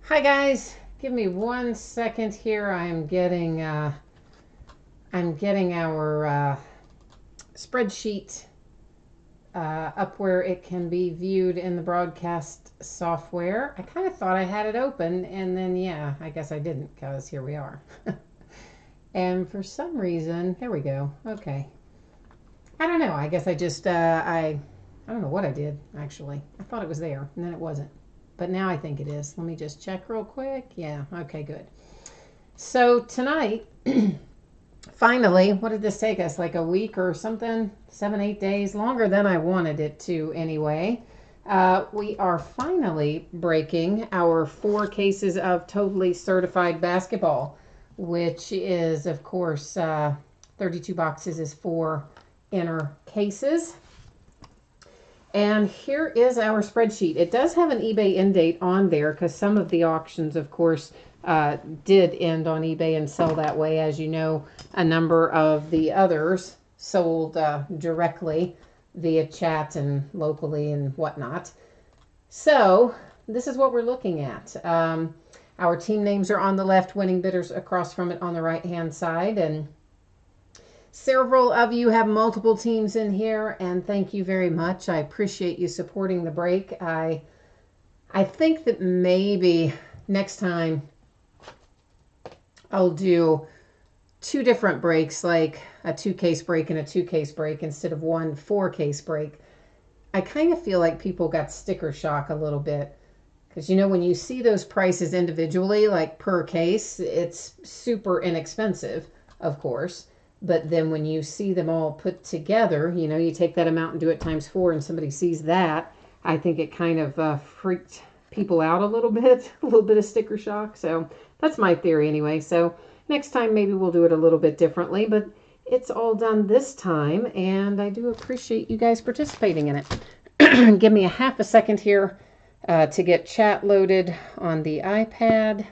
Hi guys, give me 1 second here. I'm getting our spreadsheet up where it can be viewed in the broadcast software. I kind of thought I had it open, and then yeah, I guess I didn't, because here we are. And for some reason, there we go. Okay, I don't know. I guess I just I don't know what I did actually. I thought it was there, and then it wasn't. But now I think it is. Let me just check real quick. Yeah, okay, good. So tonight, finally, what did this take us? Like a week or something? 7, 8 days? Longer than I wanted it to anyway. We are finally breaking our 4 cases of Totally Certified Basketball, which is, of course, 32 boxes is 4 inner cases. And here is our spreadsheet. It does have an eBay end date on there because some of the auctions, of course, did end on eBay and sell that way. As you know, a number of the others sold directly via chat and locally and whatnot. So this is what we're looking at. Our team names are on the left, winning bidders across from it on the right-hand side. And several of you have multiple teams in here, and thank you very much. I appreciate you supporting the break. I think that maybe next time I'll do 2 different breaks, like a 2-case break and a 2-case break instead of 1 4-case break. I kind of feel like people got sticker shock a little bit. Because, you know, when you see those prices individually, like per case, it's super inexpensive, of course. But then when you see them all put together, you know, you take that amount and do it times 4 and somebody sees that, I think it kind of freaked people out a little bit of sticker shock. So that's my theory anyway. So next time maybe we'll do it a little bit differently, but it's all done this time, and I do appreciate you guys participating in it. Give me a half a second here to get chat loaded on the iPad,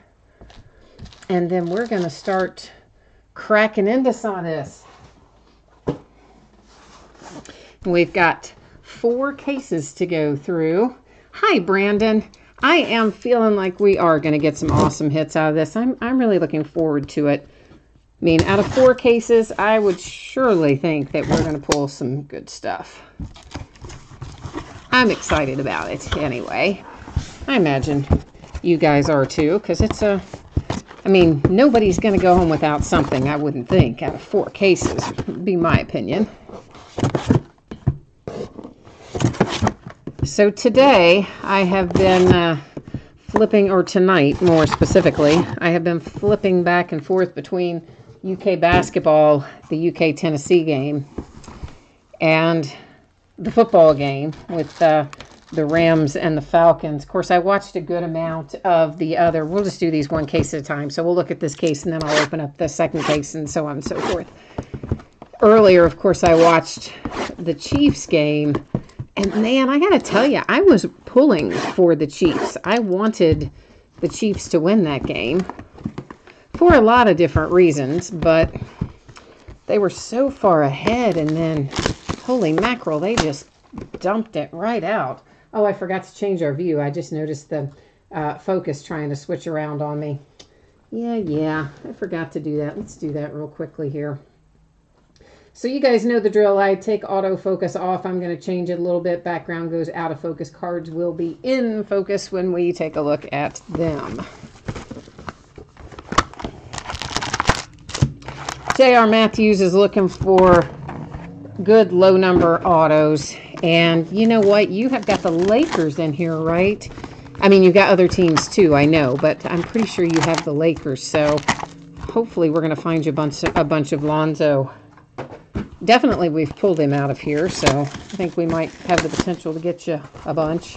and then we're going to start cracking into some of this. We've got 4 cases to go through. Hi, Brandon. I am feeling like we are going to get some awesome hits out of this. I'm really looking forward to it. I mean, out of 4 cases, I would surely think that we're going to pull some good stuff. I'm excited about it anyway. I imagine you guys are too, because it's I mean, nobody's going to go home without something, I wouldn't think, out of 4 cases, would be my opinion. So today, I have been flipping, or tonight more specifically, I have been flipping back and forth between UK basketball, the UK Tennessee game, and the football game with the Rams and the Falcons. Of course, I watched a good amount of the other. We'll just do these 1 case at a time. So we'll look at this case, and then I'll open up the 2nd case, and so on and so forth. Earlier, of course, I watched the Chiefs game. And man, I got to tell you, I was pulling for the Chiefs. I wanted the Chiefs to win that game for a lot of different reasons. But they were so far ahead, and then, holy mackerel, they just dumped it right out. Oh, I forgot to change our view. I just noticed the focus trying to switch around on me. Yeah, I forgot to do that. Let's do that real quickly here. So you guys know the drill. I take autofocus off. I'm going to change it a little bit. Background goes out of focus. Cards will be in focus when we take a look at them. J.R. Matthews is looking for good low number autos. And you know what? You have got the Lakers in here, right? I mean, you've got other teams too, I know, but I'm pretty sure you have the Lakers. So hopefully we're going to find you a bunch of Lonzo. Definitely we've pulled him out of here, so I think we might have the potential to get you a bunch.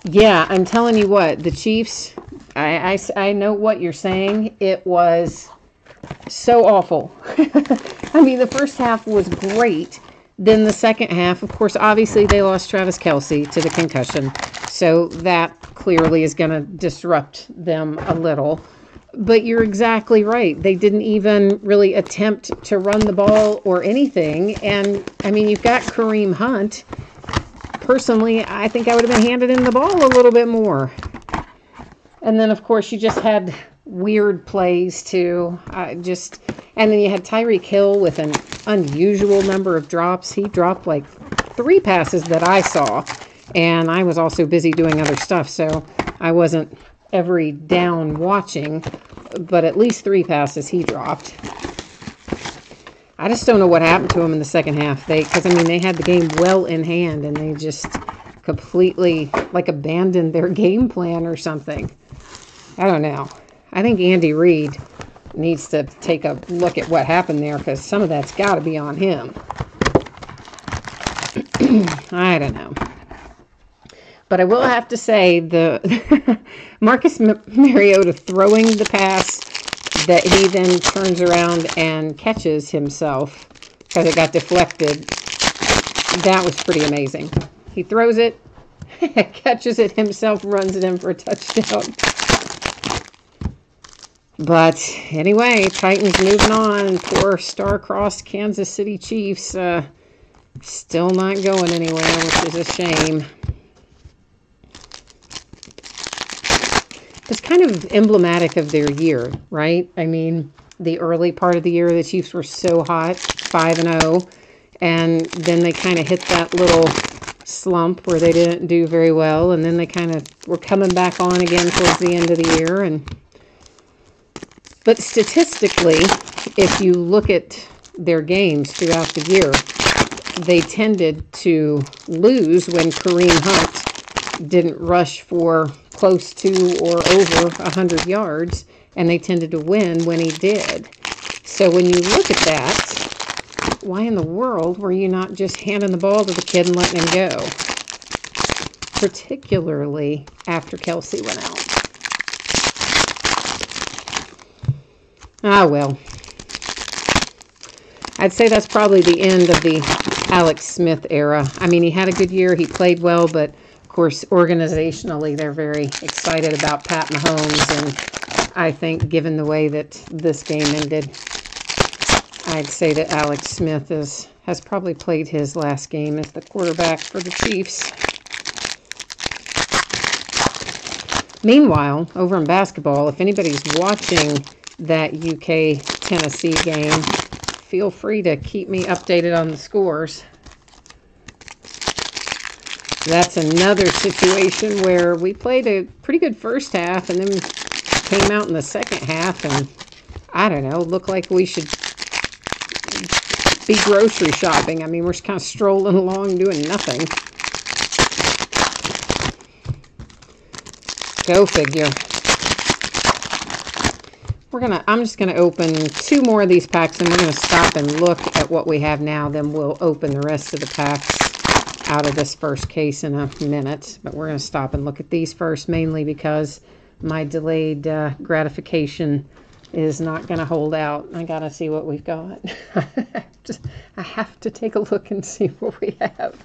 Yeah, I'm telling you what, the Chiefs, I know what you're saying. It was so awful. I mean, the first half was great. Then the second half, of course, obviously they lost Travis Kelce to the concussion. So that clearly is going to disrupt them a little. But you're exactly right. They didn't even really attempt to run the ball or anything. And, I mean, you've got Kareem Hunt. personally, I think I would have been handed in the ball a little bit more. And then, of course, you just had weird plays, too. And then you had Tyreek Hill with an unusual number of drops. He dropped like 3 passes that I saw. And I was also busy doing other stuff, so I wasn't every down watching. But at least 3 passes he dropped. I just don't know what happened to him in the second half. Because they had the game well in hand, and they just completely, like, abandoned their game plan or something. I don't know. I think Andy Reid needs to take a look at what happened there, because some of that's got to be on him. I don't know. But I will have to say, the Marcus Mariota throwing the pass that he then turns around and catches himself because it got deflected, that was pretty amazing. He throws it, catches it himself, runs it in for a touchdown. But anyway, Titans moving on. Poor star-crossed Kansas City Chiefs still not going anywhere, which is a shame. It's kind of emblematic of their year, right? The early part of the year, the Chiefs were so hot, 5-0, and then they kind of hit that little slump where they didn't do very well, and then they kind of were coming back on again towards the end of the year. But statistically, if you look at their games throughout the year, they tended to lose when Kareem Hunt didn't rush for close to or over 100 yards, and they tended to win when he did. So when you look at that, why in the world were you not just handing the ball to the kid and letting him go? Particularly after Kelsey went out. Ah, well. I'd say that's probably the end of the Alex Smith era. He had a good year. He played well, but of course, organizationally, they're very excited about Pat Mahomes. And I think given the way that this game ended, I'd say that Alex Smith has probably played his last game as the quarterback for the Chiefs. Meanwhile, over in basketball, if anybody's watching that UK-Tennessee game, feel free to keep me updated on the scores. That's another situation where we played a pretty good first half and then came out in the second half and, I don't know, looked like we should be grocery shopping. We're just kind of strolling along doing nothing. Go figure. I'm just gonna open 2 more of these packs, and we're gonna stop and look at what we have now. Then we'll open the rest of the packs out of this first case in a minute. But we're gonna stop and look at these first, mainly because my delayed gratification is not gonna hold out. I gotta see what we've got. I have to take a look and see what we have.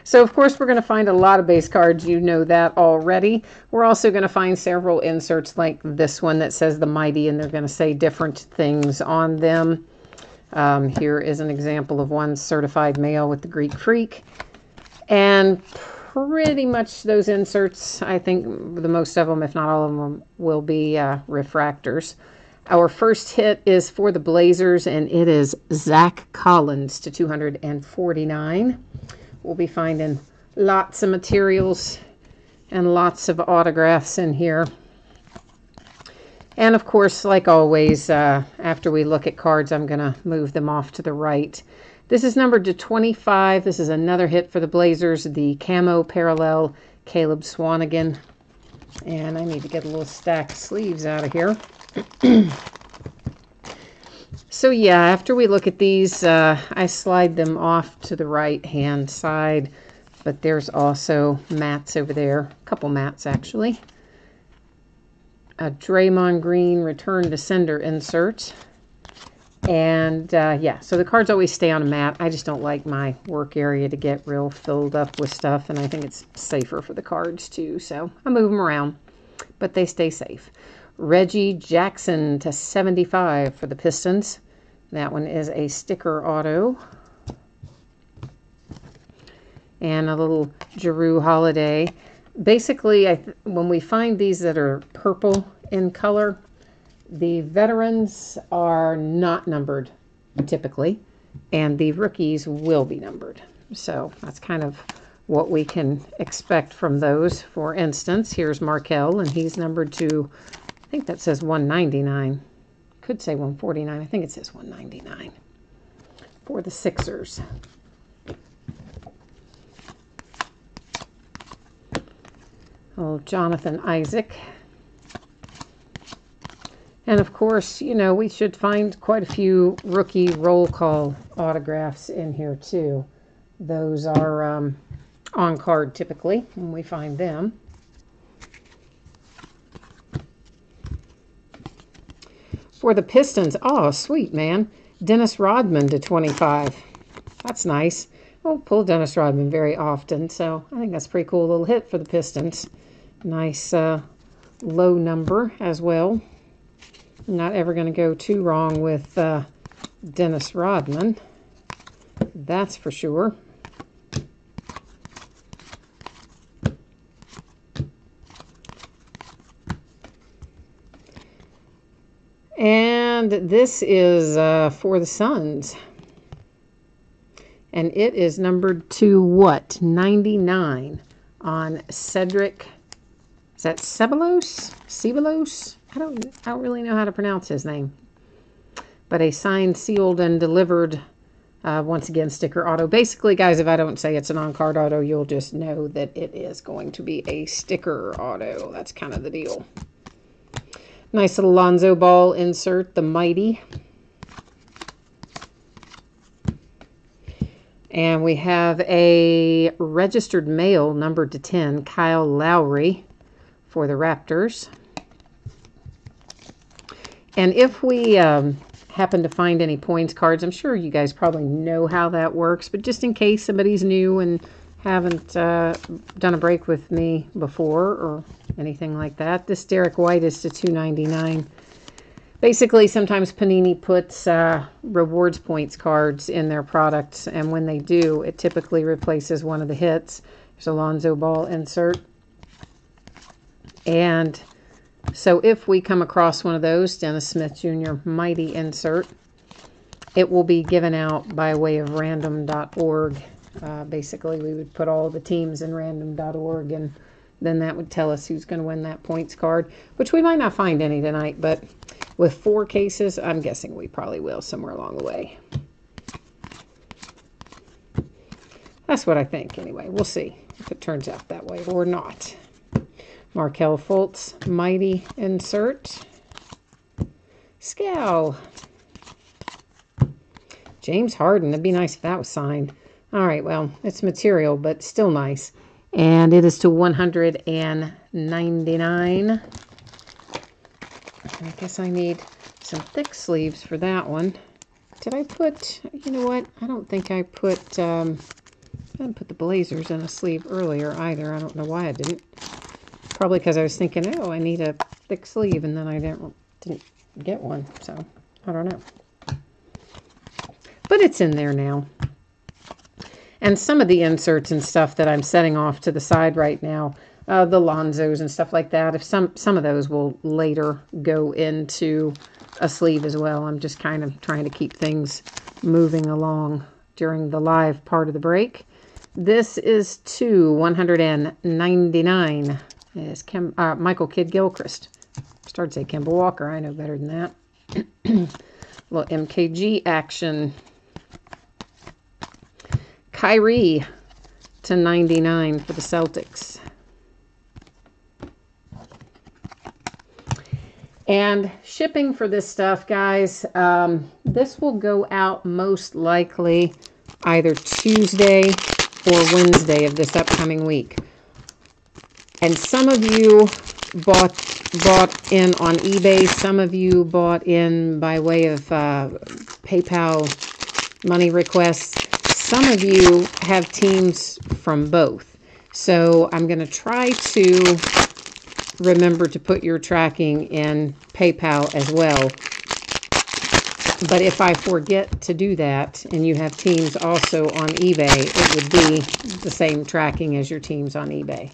So, of course, we're going to find a lot of base cards. You know that already. We're also going to find several inserts like this one that says the Mighty, and they're going to say different things on them. Here is an example of one certified male with the Greek Freak. And pretty much those inserts, I think the most of them, if not all of them, will be refractors. Our first hit is for the Blazers, and it is Zach Collins to 249. We'll be finding lots of materials and lots of autographs in here. And of course, like always, after we look at cards, I'm going to move them off to the right. This is numbered to 25. This is another hit for the Blazers, the Camo Parallel Caleb Swanigan. And I need to get a little stack of sleeves out of here. So yeah, after we look at these, I slide them off to the right-hand side, but there's also mats over there, a couple mats actually. A Draymond Green Return to Sender insert. And yeah, so the cards always stay on a mat. I just don't like my work area to get real filled up with stuff, and I think it's safer for the cards too, so I move them around, but they stay safe. Reggie Jackson to 75 for the Pistons. That one is a sticker auto. and a little Giroux Holiday. Basically, when we find these that are purple in color, the veterans are not numbered typically, and the rookies will be numbered. So that's kind of what we can expect from those. For instance, here's Markelle, and he's numbered to, I think that says 199. Could say 149. I think it says 199 for the Sixers. Oh, Jonathan Isaac. And of course, you know, we should find quite a few rookie roll call autographs in here too. Those are on card typically when we find them. For the Pistons, oh, sweet, man. Dennis Rodman to 25. That's nice. I don't pull Dennis Rodman very often, so I think that's a pretty cool little hit for the Pistons. Nice low number as well. Not ever going to go too wrong with Dennis Rodman. That's for sure. And this is for the Suns. And it is numbered to what? 99 on Cedric. Is that Ceballos? Ceballos? I don't really know how to pronounce his name. But a signed, sealed, and delivered, once again, sticker auto. Basically, guys, if I don't say it's an on-card auto, you'll just know that it is going to be a sticker auto. That's kind of the deal. Nice little Lonzo Ball insert, the Mighty. And we have a registered mail numbered to 10, Kyle Lowry for the Raptors. And if we happen to find any points cards, I'm sure you guys probably know how that works, but just in case somebody's new and haven't done a break with me before or anything like that, this Derek White is to 299. Basically, sometimes Panini puts rewards points cards in their products, and when they do, it typically replaces one of the hits. There's a Lonzo Ball insert. And so if we come across one of those, Dennis Smith Jr. Mighty insert, it will be given out by way of random.org. Basically, we would put all the teams in random.org, and then that would tell us who's going to win that points card, which we might not find any tonight, but with 4 cases, I'm guessing we probably will somewhere along the way. That's what I think, anyway. We'll see if it turns out that way or not. Markelle Fultz, Mighty insert. Scow. James Harden. That'd be nice if that was signed. All right, well, it's material, but still nice. And it is to 199. I guess I need some thick sleeves for that one. Did I put, you know what? I don't think I put, I didn't put the Blazers in a sleeve earlier either. I don't know why I didn't. Probably because I was thinking, oh, I need a thick sleeve, and then I didn't get one. So, I don't know. But it's in there now. And some of the inserts and stuff that I'm setting off to the side right now, the Lonzos and stuff like that, if some of those will later go into a sleeve as well. I'm just kind of trying to keep things moving along during the live part of the break. This is to 199. Is Michael Kidd-Gilchrist. Started to say Kemba Walker. I know better than that. Little MKG action. Kyrie to 99 for the Celtics. And shipping for this stuff, guys, this will go out most likely either Tuesday or Wednesday of this upcoming week. And some of you bought in on eBay. Some of you bought in by way of PayPal money requests. Some of you have teams from both. So I'm going to try to remember to put your tracking in PayPal as well. But if I forget to do that and you have teams also on eBay, it would be the same tracking as your teams on eBay.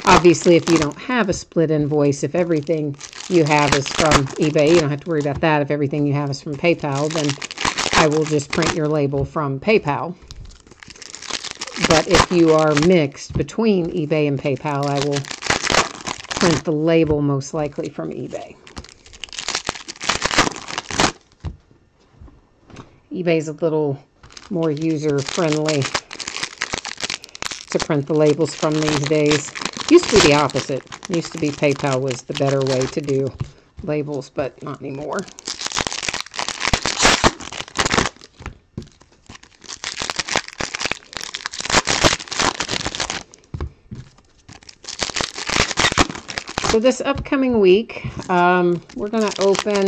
Obviously, if you don't have a split invoice, if everything you have is from eBay, you don't have to worry about that. If everything you have is from PayPal, then I will just print your label from PayPal. But if you are mixed between eBay and PayPal, I will print the label most likely from eBay. eBay's a little more user-friendly to print the labels from these days. Used to be the opposite. Used to be PayPal was the better way to do labels, but not anymore. So this upcoming week, we're going to open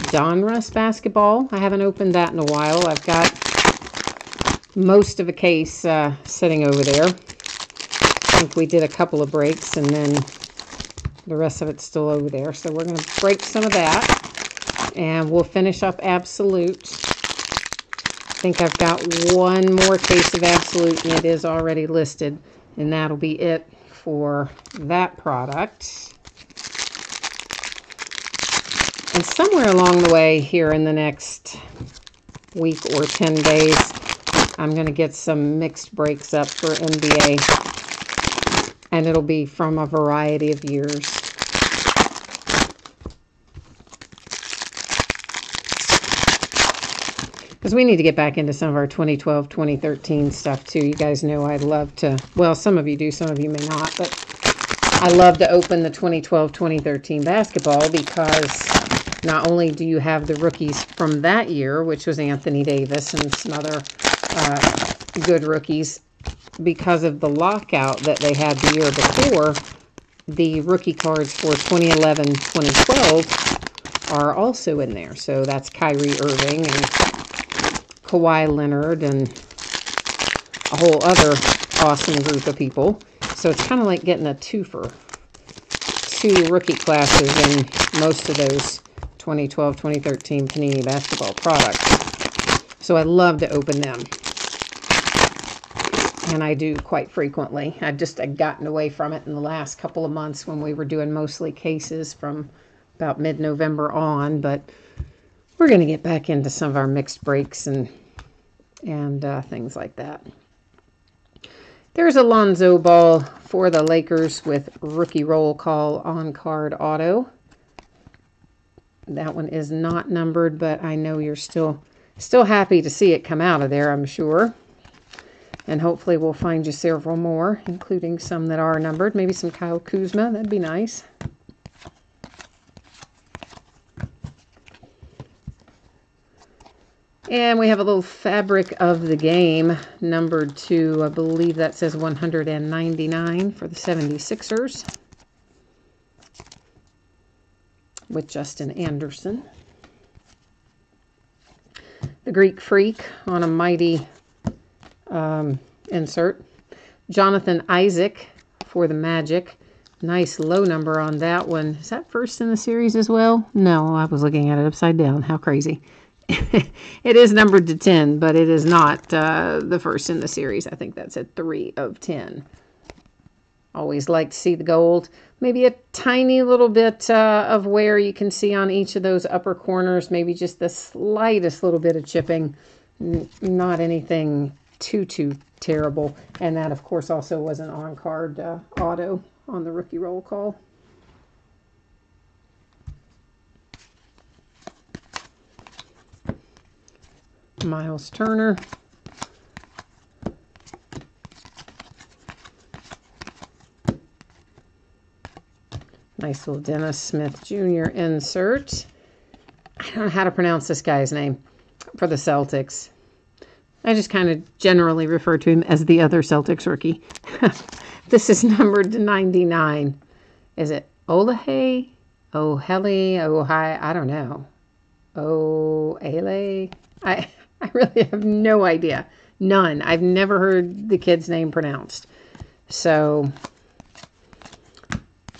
Donruss basketball. I haven't opened that in a while. I've got most of a case sitting over there. I think we did a couple of breaks and then the rest of it's still over there. So we're going to break some of that and we'll finish up Absolute. I think I've got one more case of Absolute and it is already listed, and that'll be it for that product. And somewhere along the way here in the next week or 10 days, I'm going to get some mixed breaks up for NBA. And it'll be from a variety of years. Because we need to get back into some of our 2012, 2013 stuff too. You guys know I'd love to, well, some of you do, some of you may not, but I love to open the 2012, 2013 basketball because not only do you have the rookies from that year, which was Anthony Davis and some other good rookies, because of the lockout that they had the year before, the rookie cards for 2011, 2012 are also in there. So that's Kyrie Irving and Kawhi Leonard and a whole other awesome group of people. So it's kind of like getting a twofer. Two rookie classes in most of those 2012, 2013 Panini basketball products. So I love to open them. And I do quite frequently. I've gotten away from it in the last couple of months when we were doing mostly cases from about mid-November on, but we're going to get back into some of our mixed breaks and things like that. There's a Lonzo Ball for the Lakers with rookie roll call on card auto. That one is not numbered, but I know you're still happy to see it come out of there, I'm sure. And hopefully we'll find you several more, including some that are numbered. Maybe some Kyle Kuzma. That'd be nice. And we have a little Fabric of the Game, numbered to, I believe that says 199 for the 76ers. With Justin Anderson. The Greek Freak on a Mighty insert. Jonathan Isaac for the Magic. Nice low number on that one. Is that first in the series as well? No, I was looking at it upside down. How crazy. It is numbered to 10, but it is not the first in the series. I think that's at 3 of 10. Always like to see the gold. Maybe a tiny little bit of wear you can see on each of those upper corners. Maybe just the slightest little bit of chipping. Not anything too terrible. And that, of course, also was an on-card auto on the rookie roll call. Miles Turner. Nice little Dennis Smith Jr. insert. I don't know how to pronounce this guy's name for the Celtics. I just kind of generally refer to him as the other Celtics rookie. This is numbered to 99. Is it Olahe? Oheli? Ohai? I don't know. Oele? I really have no idea. None. I've never heard the kid's name pronounced. So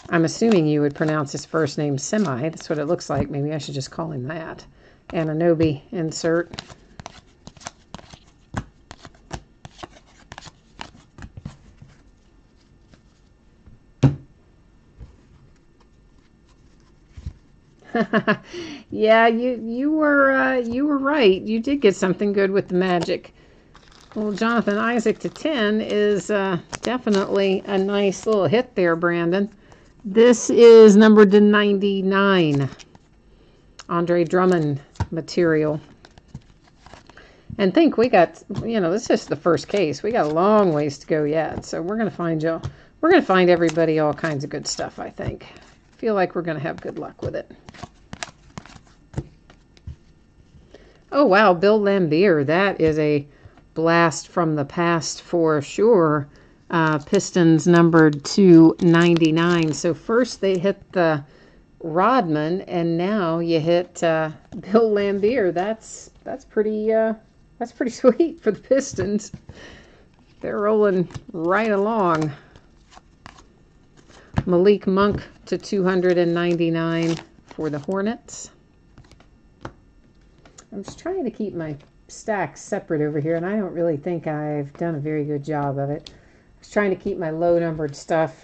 I'm assuming you would pronounce his first name Semi. That's what it looks like. Maybe I should just call him that. Anunoby insert. Yeah, you were right. You did get something good with the Magic. Well, Jonathan Isaac to 10 is definitely a nice little hit there, Brandon. This is numbered to 99. Andre Drummond material. And think we got, this is just the first case. We got a long ways to go yet. So we're going to find you. We're going to find everybody all kinds of good stuff, I think. Feel like we're going to have good luck with it. Oh, wow. Bill Laimbeer. That is a blast from the past for sure. Pistons numbered to 99. So first they hit the Rodman, and now you hit Bill Laimbeer. That's pretty sweet for the Pistons. They're rolling right along. Malik Monk to 299 for the Hornets. I'm just trying to keep my stacks separate over here, and I don't really think I've done a very good job of it. I was trying to keep my low-numbered stuff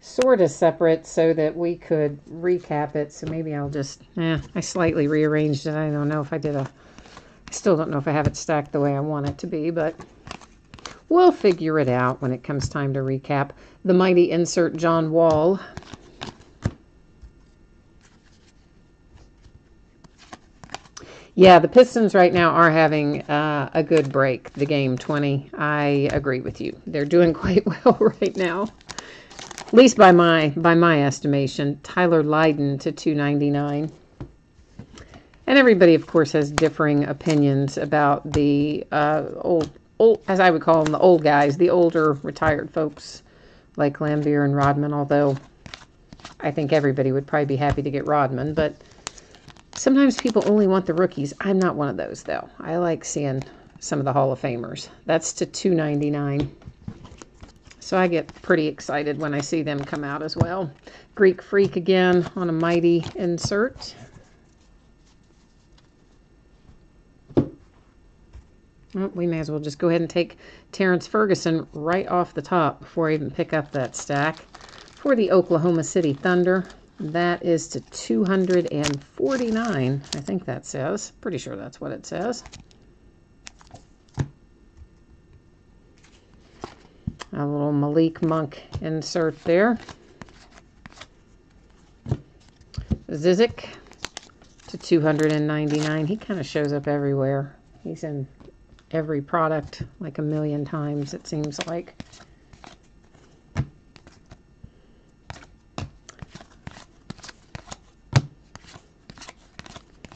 sort of separate so that we could recap it. So maybe I'll just, I slightly rearranged it. I don't know if I did I still don't know if I have it stacked the way I want it to be, but we'll figure it out when it comes time to recap. The mighty insert John Wall. Yeah, the Pistons right now are having a good break, the game 20. I agree with you. They're doing quite well right now. At least by my estimation. Tyler Lydon to 299. And everybody, of course, has differing opinions about the old, as I would call them, the old guys, the older retired folks like Laimbeer and Rodman, although I think everybody would probably be happy to get Rodman, but sometimes people only want the rookies. I'm not one of those, though. I like seeing some of the Hall of Famers. That's to 299. So I get pretty excited when I see them come out as well. Greek Freak again on a mighty insert. Well, we may as well just go ahead and take Terrence Ferguson right off the top before I even pick up that stack. For the Oklahoma City Thunder, that is to 249, I think that says. Pretty sure that's what it says. A little Malik Monk insert there. Zizic to 299. He kind of shows up everywhere. He's in every product like a million times, it seems like.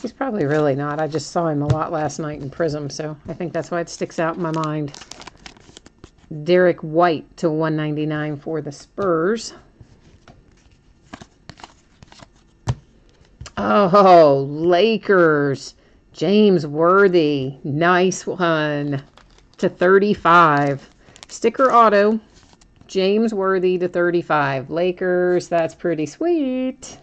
He's probably really not. I just saw him a lot last night in Prism, so I think that's why it sticks out in my mind. Derek White to 199 for the Spurs. Oh, Lakers. James Worthy. Nice one. To 35. Sticker auto. James Worthy to 35. Lakers, that's pretty sweet.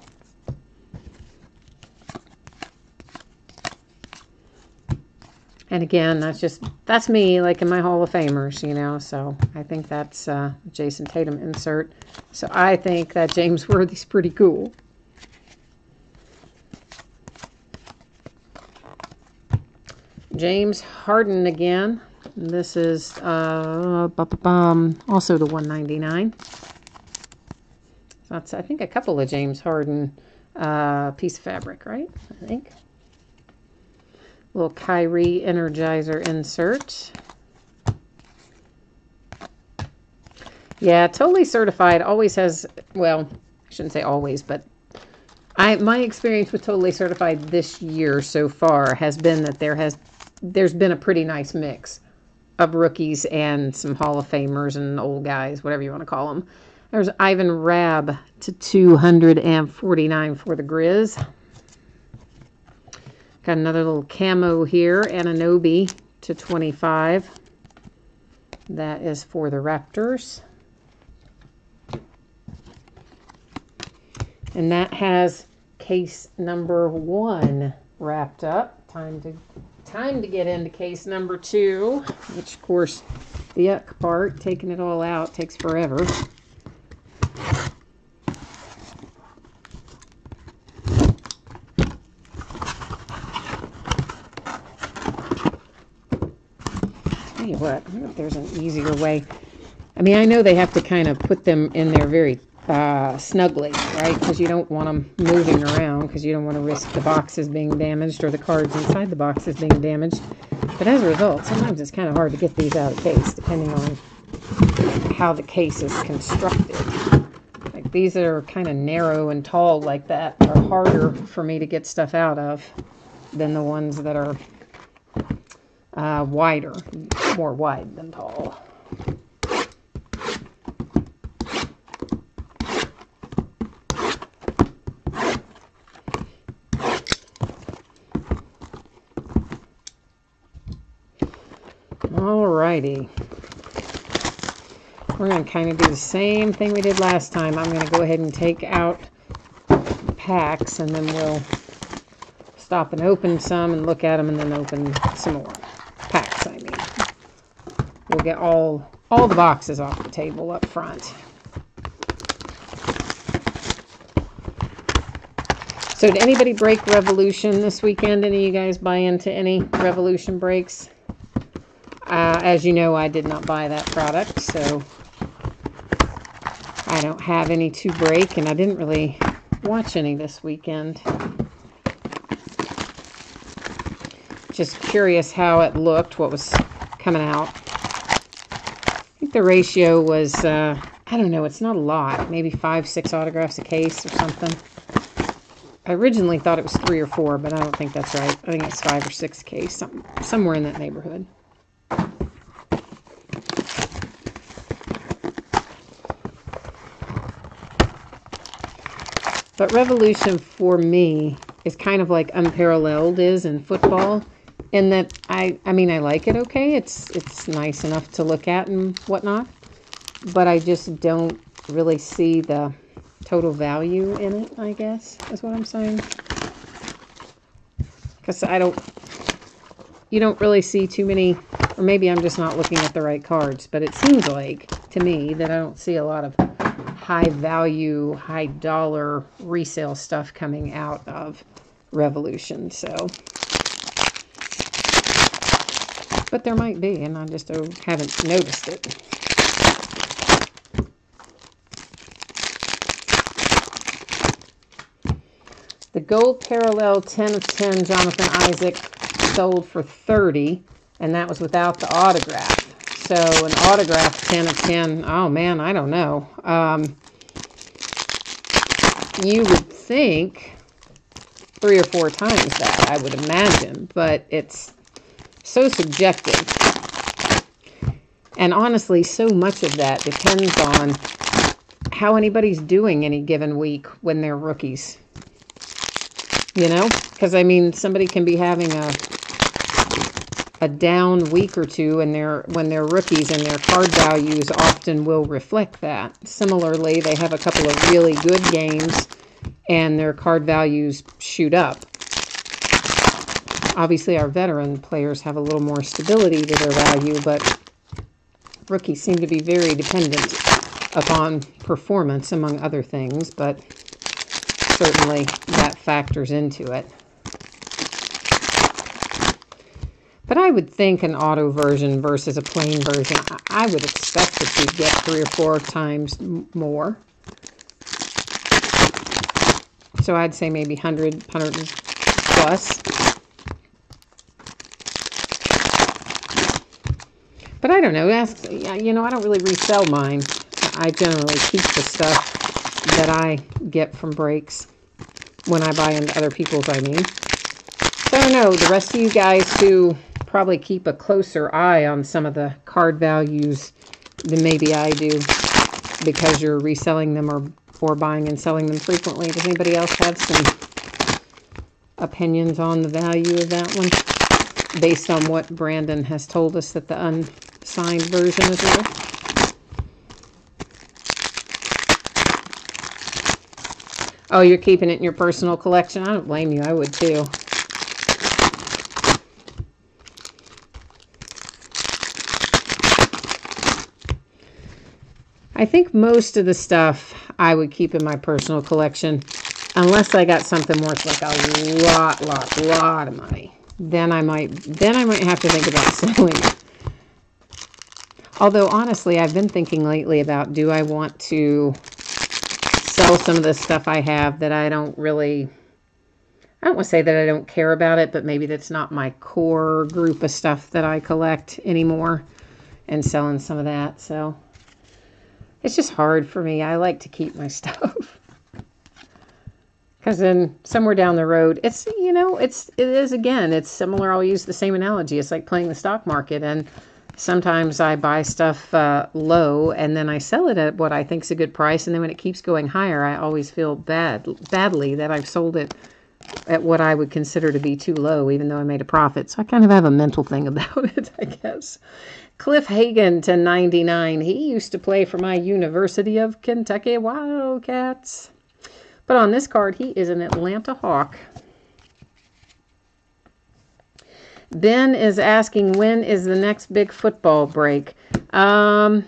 And again, that's me, like in my Hall of Famers, so I think that's Jason Tatum insert. So I think that James Worthy's pretty cool. James Harden again. This is also the 199. That's, I think, a couple of James Harden piece of fabric, right? I think. Little Kyrie Energizer insert. Yeah, Totally Certified always has, well, I shouldn't say always, but my experience with Totally Certified this year so far has been that there's been a pretty nice mix of rookies and some Hall of Famers and old guys, whatever you want to call them. There's Ivan Rabb to 249 for the Grizz. Got another little camo here, Anunoby to 25. That is for the Raptors. And that has case number 1 wrapped up. Time to get into case number 2, which of course the yuck part, taking it all out, takes forever. Tell you what, I wonder if there's an easier way. I mean, I know they have to kind of put them in there very snugly, right? Because you don't want them moving around, because you don't want to risk the boxes being damaged or the cards inside the boxes being damaged. But as a result, sometimes it's kind of hard to get these out of case, depending on how the case is constructed. Like these that are kind of narrow and tall like that are harder for me to get stuff out of than the ones that are wider, more wide than tall. Alrighty. We're going to kind of do the same thing we did last time. I'm going to go ahead and take out packs, and then we'll stop and open some and look at them, and then open some more. Packs, I mean. We'll get all the boxes off the table up front. So did anybody break Revolution this weekend? Any of you guys buy into any Revolution breaks? As you know, I did not buy that product, so I don't have any to break, and I didn't really watch any this weekend. Just curious how it looked, what was coming out. I think the ratio was, I don't know, it's not a lot, maybe 5-6 autographs a case or something. I originally thought it was 3 or 4, but I don't think that's right. I think it's 5 or 6 case, somewhere in that neighborhood. But Revolution for me is kind of like Unparalleled is in football, in that I mean, I like it okay. It's nice enough to look at and whatnot, but I just don't really see the total value in it, I guess, is what I'm saying. Because you don't really see too many, or maybe I'm just not looking at the right cards, but it seems like, to me, that I don't see a lot of high value, high dollar resale stuff coming out of Revolution. So, but there might be, and I just haven't noticed it. The Gold Parallel 10 of 10 Jonathan Isaac sold for $30, and that was without the autograph. So an autograph 10 of 10, oh man, I don't know. You would think 3 or 4 times that, I would imagine, but it's so subjective. And honestly, so much of that depends on how anybody's doing any given week when they're rookies. You know? Because, I mean, somebody can be having a down week or two and when they're rookies, and their card values often will reflect that. Similarly, they have a couple of really good games and their card values shoot up. Obviously, our veteran players have a little more stability to their value, but rookies seem to be very dependent upon performance, among other things, but certainly that factors into it. But I would think an auto version versus a plain version, I would expect that you'd get 3 or 4 times more. So I'd say maybe 100 plus. But I don't know. You know, I don't really resell mine. I generally keep the stuff that I get from breaks when I buy into other people's, I mean. So I don't know, the rest of you guys who probably keep a closer eye on some of the card values than maybe I do, because you're reselling them or buying and selling them frequently. Does anybody else have some opinions on the value of that one, based on what Brandon has told us that the unsigned version is worth? Oh, you're keeping it in your personal collection? I don't blame you. I would too. I think most of the stuff I would keep in my personal collection, unless I got something worth like a lot of money. Then I might have to think about selling it. Although honestly, I've been thinking lately about, do I want to sell some of the stuff I have that I don't want to say that I don't care about it, but maybe that's not my core group of stuff that I collect anymore, and selling some of that. So it's just hard for me. I like to keep my stuff. Because then somewhere down the road, it is similar. I'll use the same analogy. It's like playing the stock market. And sometimes I buy stuff low and then I sell it at what I think is a good price. And then when it keeps going higher, I always feel badly that I've sold it at what I would consider to be too low, even though I made a profit. So I kind of have a mental thing about it, I guess. Cliff Hagan to 99. He used to play for my University of Kentucky Wildcats. But on this card, he is an Atlanta Hawk. Ben is asking, when is the next big football break? Well,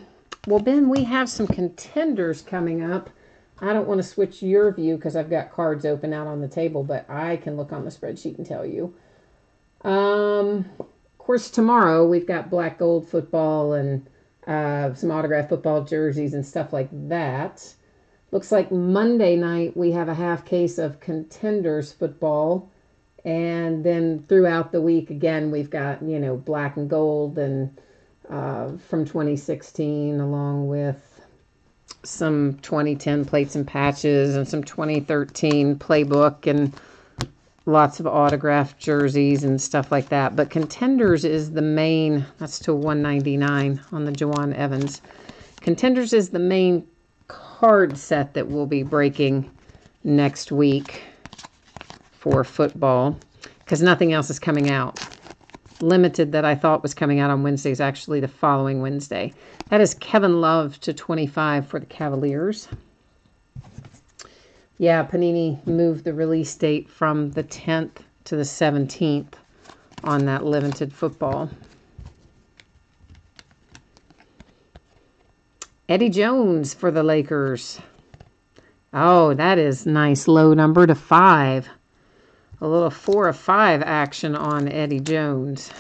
Ben, we have some contenders coming up. I don't want to switch your view because I've got cards open out on the table, but I can look on the spreadsheet and tell you. Of course, tomorrow we've got black gold football and some autographed football jerseys and stuff like that. Looks like Monday night we have a half case of Contenders football. And then throughout the week, again, we've got, black and gold and from 2016, along with some 2010 plates and patches and some 2013 playbook and lots of autographed jerseys and stuff like that. But Contenders is the main, that's to 199 on the Jawan Evans. Contenders is the main card set that we'll be breaking next week for football, because nothing else is coming out. Limited that I thought was coming out on Wednesday is actually the following Wednesday. That is Kevin Love to 25 for the Cavaliers. Yeah, Panini moved the release date from the 10th to the 17th on that limited football. Eddie Jones for the Lakers. Oh, that is nice. Low number to 5. A little 4 of 5 action on Eddie Jones.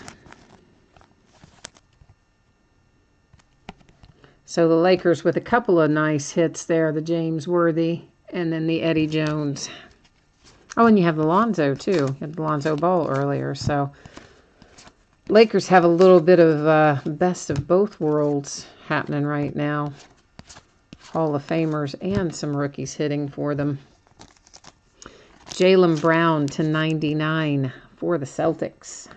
So the Lakers with a couple of nice hits there. The James Worthy and then the Eddie Jones. Oh, and you have the Lonzo too. You had the Lonzo Ball earlier. So Lakers have a little bit of best of both worlds happening right now. Hall of Famers and some rookies hitting for them. Jaylen Brown to 99 for the Celtics.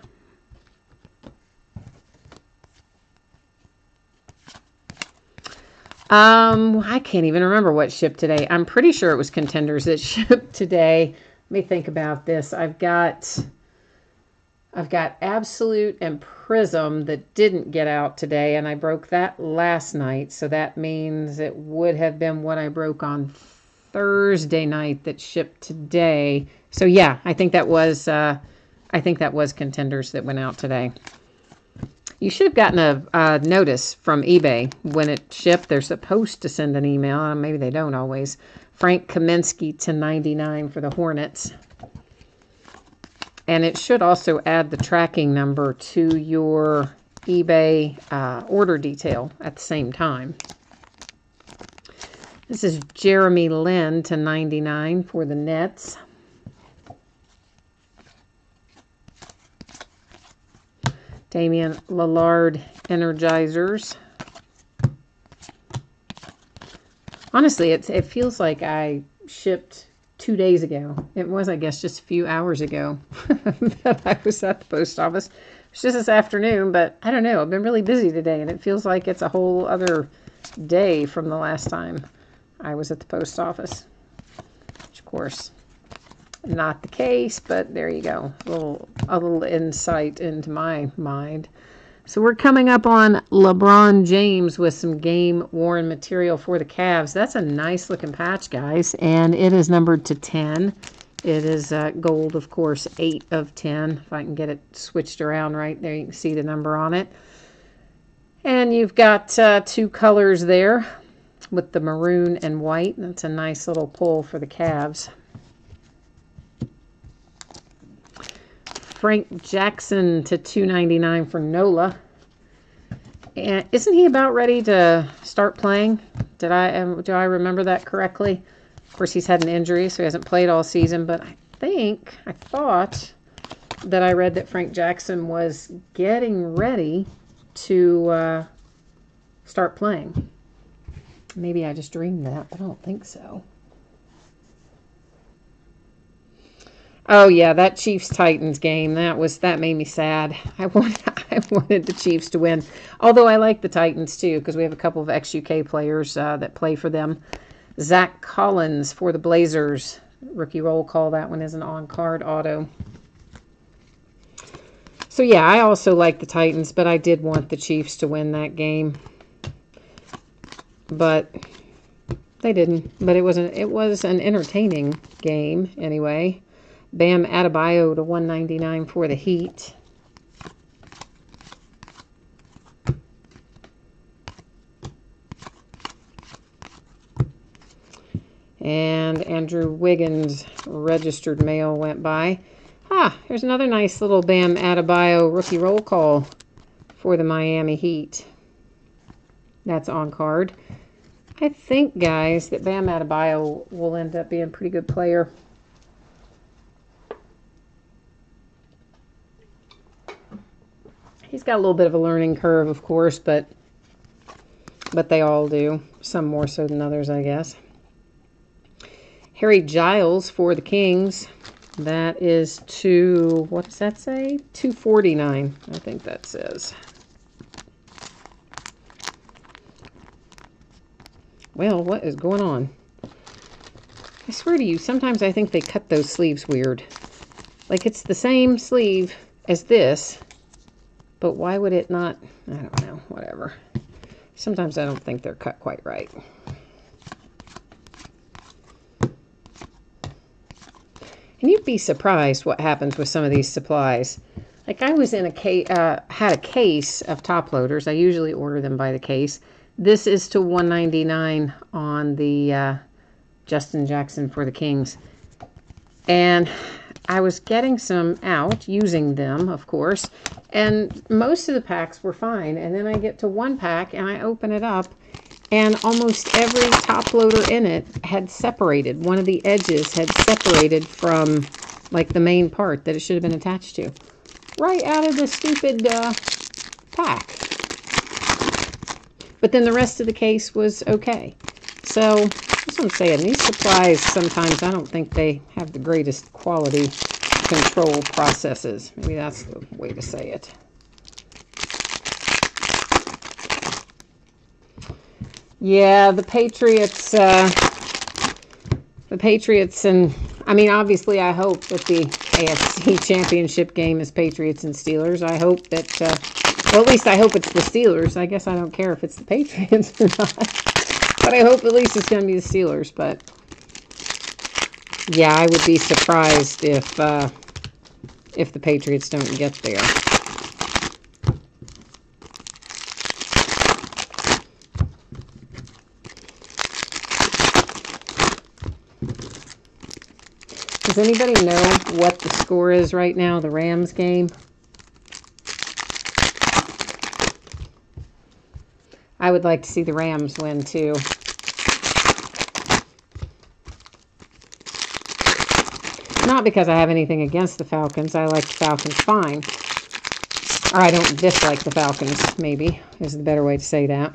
I can't even remember what shipped today. I'm pretty sure it was Contenders that shipped today. Let me think about this. I've got Absolute and Prism that didn't get out today, and I broke that last night. So that means it would have been what I broke on Thursday night that shipped today. So yeah, I think that was Contenders that went out today. You should have gotten a notice from eBay when it shipped. They're supposed to send an email. Maybe they don't always. Frank Kaminsky to 99 for the Hornets. And it should also add the tracking number to your eBay order detail at the same time. This is Jeremy Lin to 99 for the Nets. Damian Lillard Energizers. Honestly, it feels like I shipped 2 days ago. It was, I guess, just a few hours ago that I was at the post office. It's just this afternoon, but I don't know. I've been really busy today, and it feels like it's a whole other day from the last time I was at the post office. Which, of course, not the case, but there you go. A little insight into my mind. So we're coming up on LeBron James with some game-worn material for the Cavs. That's a nice-looking patch, guys, and it is numbered to 10. It is gold, of course, 8 of 10. If I can get it switched around right there, you can see the number on it. And you've got 2 colors there with the maroon and white. That's a nice little pull for the Cavs. Frank Jackson to $2.99 for Nola. And isn't he about ready to start playing? Do I remember that correctly? Of course, he's had an injury, so he hasn't played all season. But I thought that I read that Frank Jackson was getting ready to start playing. Maybe I just dreamed that, but I don't think so. Oh yeah, that Chiefs-Titans game, that made me sad. I wanted the Chiefs to win. Although I like the Titans too, because we have a couple of ex-UK players that play for them. Zach Collins for the Blazers. Rookie roll call, that one is an on-card auto. So yeah, I also like the Titans, but I did want the Chiefs to win that game. But they didn't. But it was an entertaining game anyway. Bam Adebayo to $1.99 for the Heat. And Andrew Wiggins registered mail went by. Here's another nice little Bam Adebayo rookie roll call for the Miami Heat. That's on card. I think, guys, that Bam Adebayo will end up being a pretty good player. He's got a little bit of a learning curve, of course, but they all do. Some more so than others, I guess. Harry Giles for the Kings. That is what does that say? $2.49, I think that says. Well, what is going on? I swear to you, sometimes I think they cut those sleeves weird. Like it's the same sleeve as this, but why would it not? I don't know, whatever. Sometimes I don't think they're cut quite right. And you'd be surprised what happens with some of these supplies. Like I was in had a case of top loaders. I usually order them by the case. This is to $1.99 on the Justin Jackson for the Kings. And I was getting some out, using them, of course. And most of the packs were fine. And then I get to one pack and I open it up. And almost every top loader in it had separated. One of the edges had separated from, like, the main part that it should have been attached to. Right out of the stupid pack. But then the rest of the case was okay. So, that's what I'm saying. These supplies, sometimes, I don't think they have the greatest quality control processes. Maybe that's the way to say it. Yeah, the Patriots, and, I mean, obviously I hope that the AFC Championship game is Patriots and Steelers. I hope that, well, at least I hope it's the Steelers. I guess I don't care if it's the Patriots or not. But I hope at least it's going to be the Steelers. But, yeah, I would be surprised if the Patriots don't get there. Does anybody know what the score is right now, the Rams game? I would like to see the Rams win, too. Not because I have anything against the Falcons. I like the Falcons fine. Or I don't dislike the Falcons, maybe, is the better way to say that.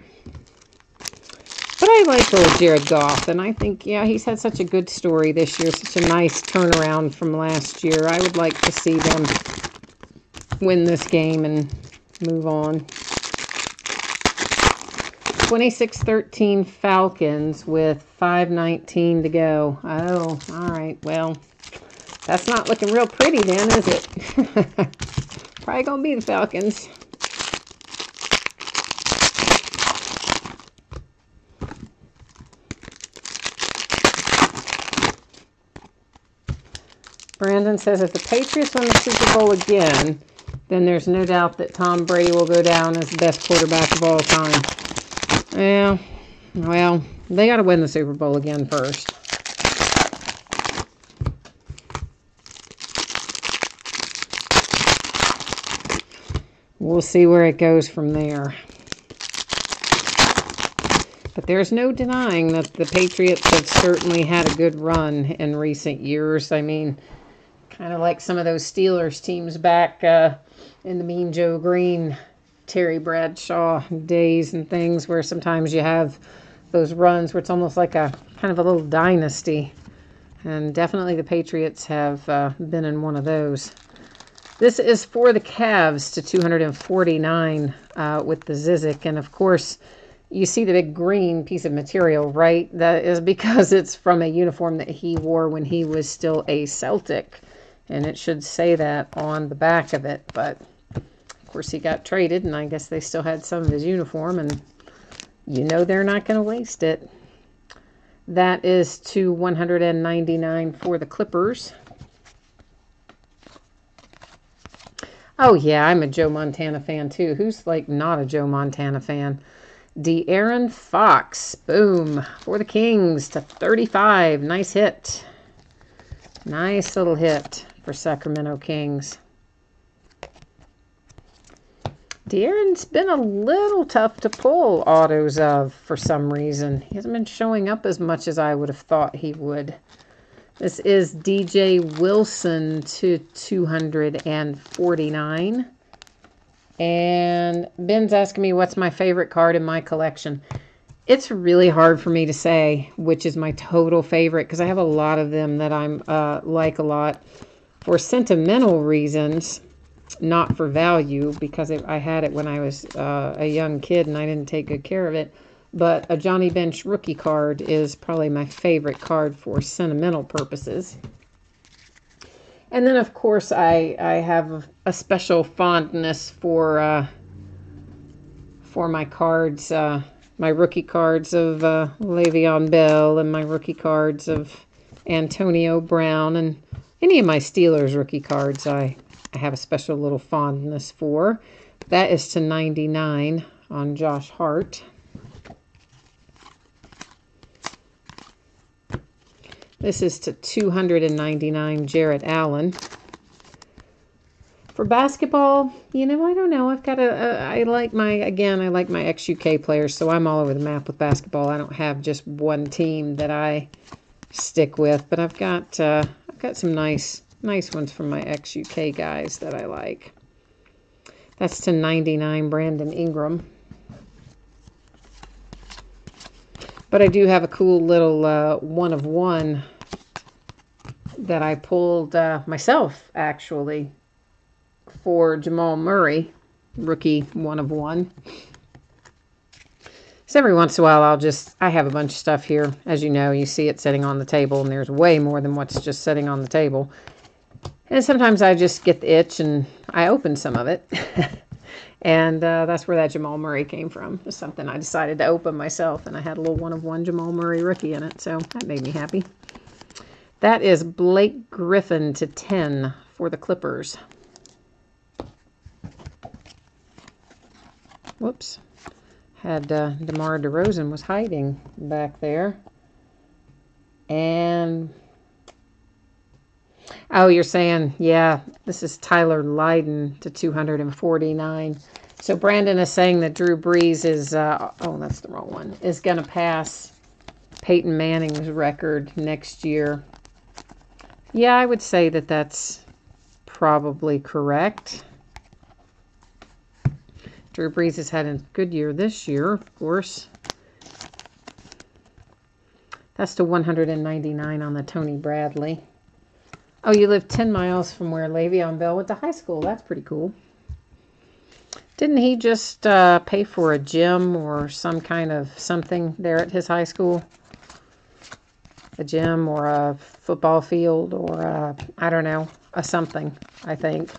But I like little Jared Goff, and I think, yeah, he's had such a good story this year, such a nice turnaround from last year. I would like to see them win this game and move on. 26-13 Falcons with 5:19 to go. Oh, all right, well, that's not looking real pretty then, is it? Probably going to be the Falcons. Brandon says if the Patriots win the Super Bowl again, then there's no doubt that Tom Brady will go down as the best quarterback of all time. Yeah, well, they got to win the Super Bowl again first. We'll see where it goes from there. But there's no denying that the Patriots have certainly had a good run in recent years. I mean, kind of like some of those Steelers teams back in the Mean Joe Green, Terry Bradshaw days and things, where sometimes you have those runs where it's almost like a kind of a little dynasty. And definitely the Patriots have been in one of those. This is for the Cavs to 249 with the Zizic. And of course, you see the big green piece of material, right? That is because it's from a uniform that he wore when he was still a Celtic. And it should say that on the back of it. But, of course, he got traded, and I guess they still had some of his uniform. And you know they're not going to waste it. That is to 199 for the Clippers. Oh, yeah, I'm a Joe Montana fan, too. Who's, like, not a Joe Montana fan? De'Aaron Fox, boom, for the Kings to 35. Nice hit. Nice little hit for Sacramento Kings. De'Aaron's been a little tough to pull autos of for some reason. He hasn't been showing up as much as I would have thought he would. This is DJ Wilson to 249. And Ben's asking me what's my favorite card in my collection. It's really hard for me to say which is my total favorite because I have a lot of them that I'm like a lot for sentimental reasons, not for value, because I had it when I was a young kid and I didn't take good care of it. But a Johnny Bench rookie card is probably my favorite card for sentimental purposes. And then, of course, I have a special fondness for my cards, my rookie cards of Le'Veon Bell and my rookie cards of Antonio Brown and any of my Steelers rookie cards I have a special little fondness for. That is to 99 on Josh Hart. This is to 299 Jarrett Allen. For basketball, you know, I don't know. I've got I like my ex-UK players, so I'm all over the map with basketball. I don't have just one team that I stick with, but I've got some nice ones from my ex-UK guys that I like. That's to 99 Brandon Ingram. But I do have a cool little one of one that I pulled myself, actually, for Jamal Murray, rookie one of one. So every once in a while, I have a bunch of stuff here. As you know, you see it sitting on the table, and there's way more than what's just sitting on the table. And sometimes I just get the itch, and I open some of it. And that's where that Jamal Murray came from. It's something I decided to open myself, and I had a little one of one Jamal Murray rookie in it, so that made me happy. That is Blake Griffin to 10 for the Clippers. Whoops. Had DeMar DeRozan was hiding back there. And, oh, you're saying, yeah, this is Tyler Lydon to 249. So Brandon is saying that Drew Brees is, oh, that's the wrong one, is going to pass Peyton Manning's record next year. Yeah, I would say that that's probably correct. Drew Brees has had a good year this year, of course. That's to 199 on the Tony Bradley. Oh, you live 10 miles from where Le'Veon Bell went to high school. That's pretty cool. Didn't he just pay for a gym or some kind of something there at his high school? A gym or a football field or I don't know, a something, I think,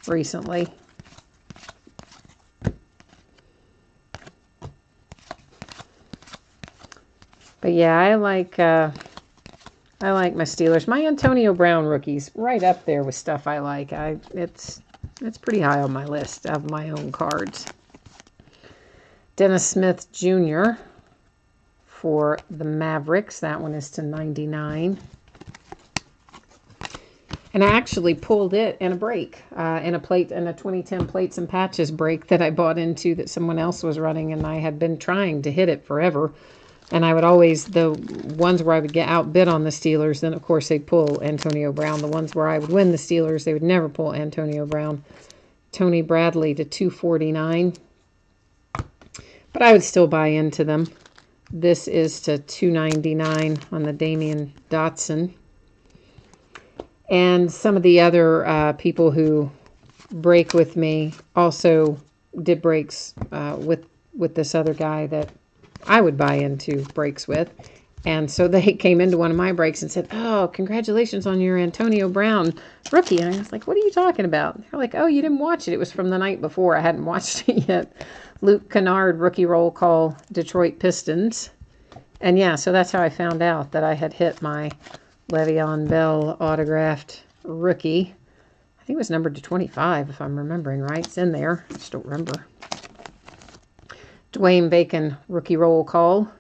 recently. But yeah, I like I like my Steelers. My Antonio Brown rookie's right up there with stuff I like. It's pretty high on my list of my own cards. Dennis Smith Jr. for the Mavericks. That one is to 99. And I actually pulled it in a break, in a 2010 Plates and Patches break that I bought into that someone else was running, and I had been trying to hit it forever. And I would always, the ones where I would get outbid on the Steelers, then of course they'd pull Antonio Brown. The ones where I would win the Steelers, they would never pull Antonio Brown. Tony Bradley to 249. But I would still buy into them. This is to 299 on the Damian Dotson. And some of the other people who break with me also did breaks with this other guy that I would buy into breaks with. And so they came into one of my breaks and said, "Oh, congratulations on your Antonio Brown rookie." And I was like, "What are you talking about?" They're like, "Oh, you didn't watch it. It was from the night before. I hadn't watched it yet." Luke Kennard, rookie roll call, Detroit Pistons. And yeah, so that's how I found out that I had hit my Le'Veon Bell autographed rookie. I think it was numbered to 25, if I'm remembering right. It's in there. I just don't remember. Dwayne Bacon, rookie roll call.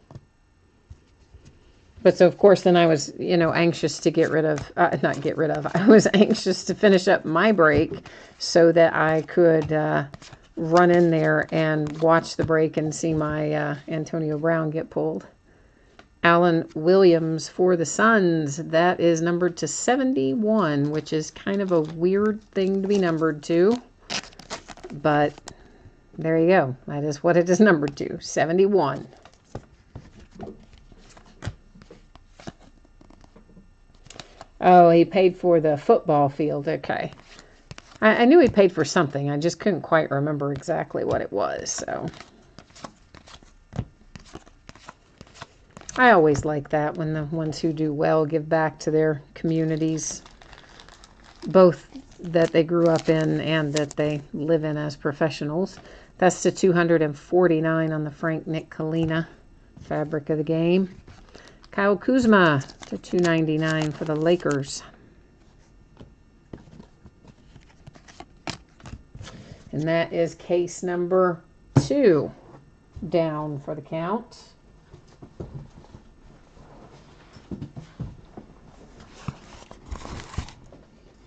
But so, of course, then I was, anxious to I was anxious to finish up my break so that I could run in there and watch the break and see my Antonio Brown get pulled. Alan Williams for the Suns. That is numbered to 71, which is kind of a weird thing to be numbered to. But there you go. That is what it is numbered to, 71. Oh, he paid for the football field. Okay. I knew he paid for something. I just couldn't quite remember exactly what it was. So I always like that when the ones who do well give back to their communities, both that they grew up in and that they live in as professionals. That's to 249 on the Frank Nicolina fabric of the game. Kyle Kuzma to 299 for the Lakers. And that is case number 2 down for the count.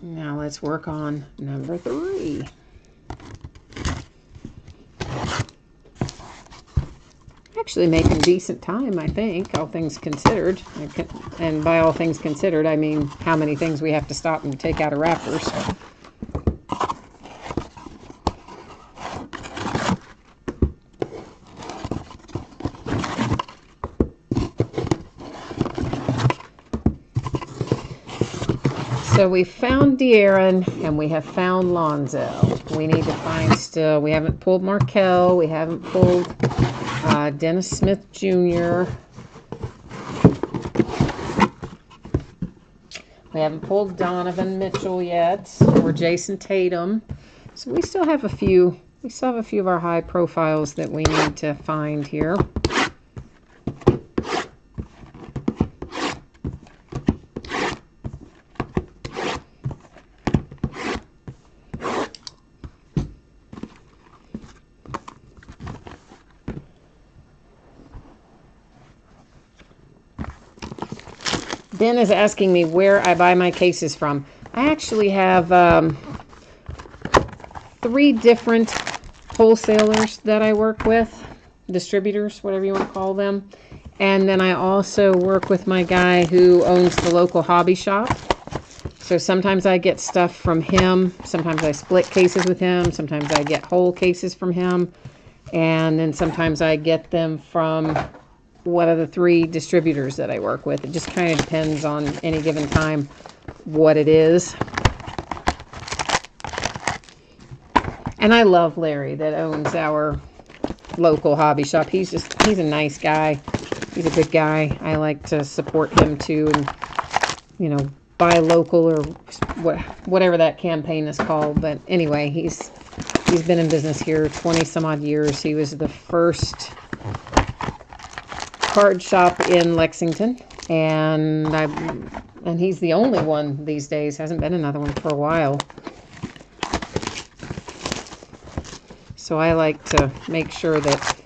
Now let's work on number 3. Actually making decent time, I think, all things considered. And by all things considered, I mean how many things we have to stop and take out of wrappers. So we found De'Aaron and we have found Lonzo. We need to find still, we haven't pulled Markel, we haven't pulled Dennis Smith Jr. We haven't pulled Donovan Mitchell yet, or Jason Tatum. So we still have a few of our high profiles that we need to find here. Ben is asking me where I buy my cases from. I actually have 3 different wholesalers that I work with, distributors, whatever you want to call them. And then I also work with my guy who owns the local hobby shop. So sometimes I get stuff from him. Sometimes I split cases with him. Sometimes I get whole cases from him. And then sometimes I get them from one of the 3 distributors that I work with. It just kind of depends on any given time what it is. And I love Larry that owns our local hobby shop. He's a nice guy. He's a good guy. I like to support him too, and buy local or whatever that campaign is called. But anyway, he's been in business here 20 some odd years. He was the first card shop in Lexington, And he's the only one these days. Hasn't been another one for a while. So I like to make sure that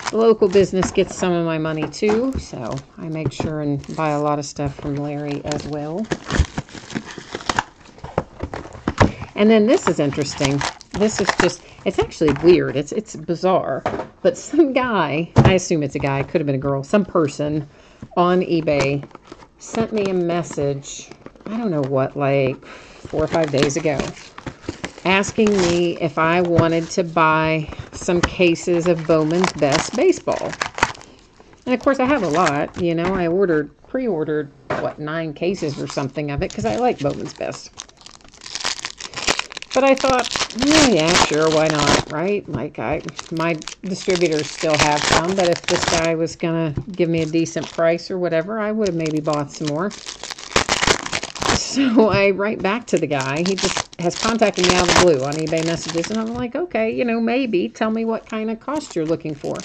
the local business gets some of my money too. So I make sure and buy a lot of stuff from Larry as well. And then this is interesting. This is just, it's actually weird. It's bizarre. But some guy, I assume it's a guy, could have been a girl, some person on eBay sent me a message, I don't know what, like 4 or 5 days ago, asking me if I wanted to buy some cases of Bowman's Best baseball. And of course I have a lot, you know, I pre-ordered, 9 cases or something of it because I like Bowman's Best. But I thought, yeah, sure, why not, right? Like, my distributors still have some, but if this guy was going to give me a decent price or whatever, I would have maybe bought some more. So I write back to the guy. He just has contacted me out of the blue on eBay messages, and I'm like, okay, you know, maybe. Tell me what kind of cost you're looking for.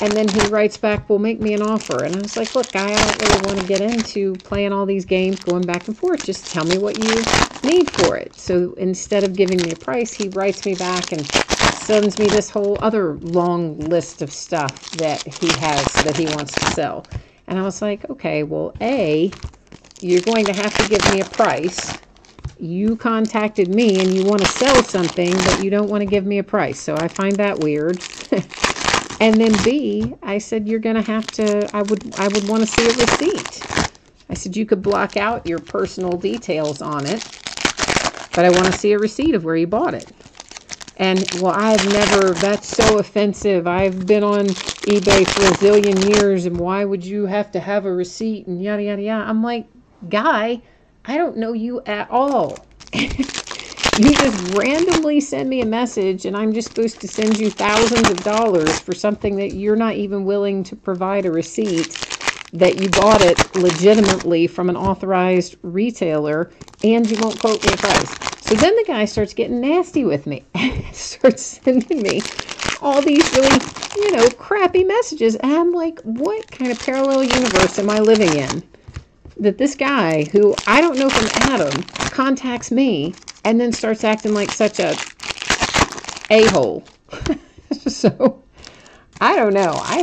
And then he writes back, well, make me an offer. And I was like, look, guy, I don't really want to get into playing all these games, going back and forth. Just tell me what you need for it. So instead of giving me a price, he writes me back and sends me this whole other long list of stuff that he has that he wants to sell. And I was like, okay, well, A, you're going to have to give me a price. You contacted me and you want to sell something, but you don't want to give me a price. So I find that weird. And then B, I said, you're going to have to, I would want to see a receipt. I said, you could block out your personal details on it, but I want to see a receipt of where you bought it. And, well, that's so offensive. I've been on eBay for a zillion years, and why would you have to have a receipt and yada, yada, yada. I'm like, guy, I don't know you at all. You just randomly send me a message and I'm just supposed to send you thousands of dollars for something that you're not even willing to provide a receipt that you bought it legitimately from an authorized retailer, and you won't quote me a price. So then the guy starts getting nasty with me. Starts sending me all these really, you know, crappy messages. And I'm like, what kind of parallel universe am I living in? That this guy, who I don't know from Adam, contacts me and then starts acting like such a a-hole. So, I don't know. I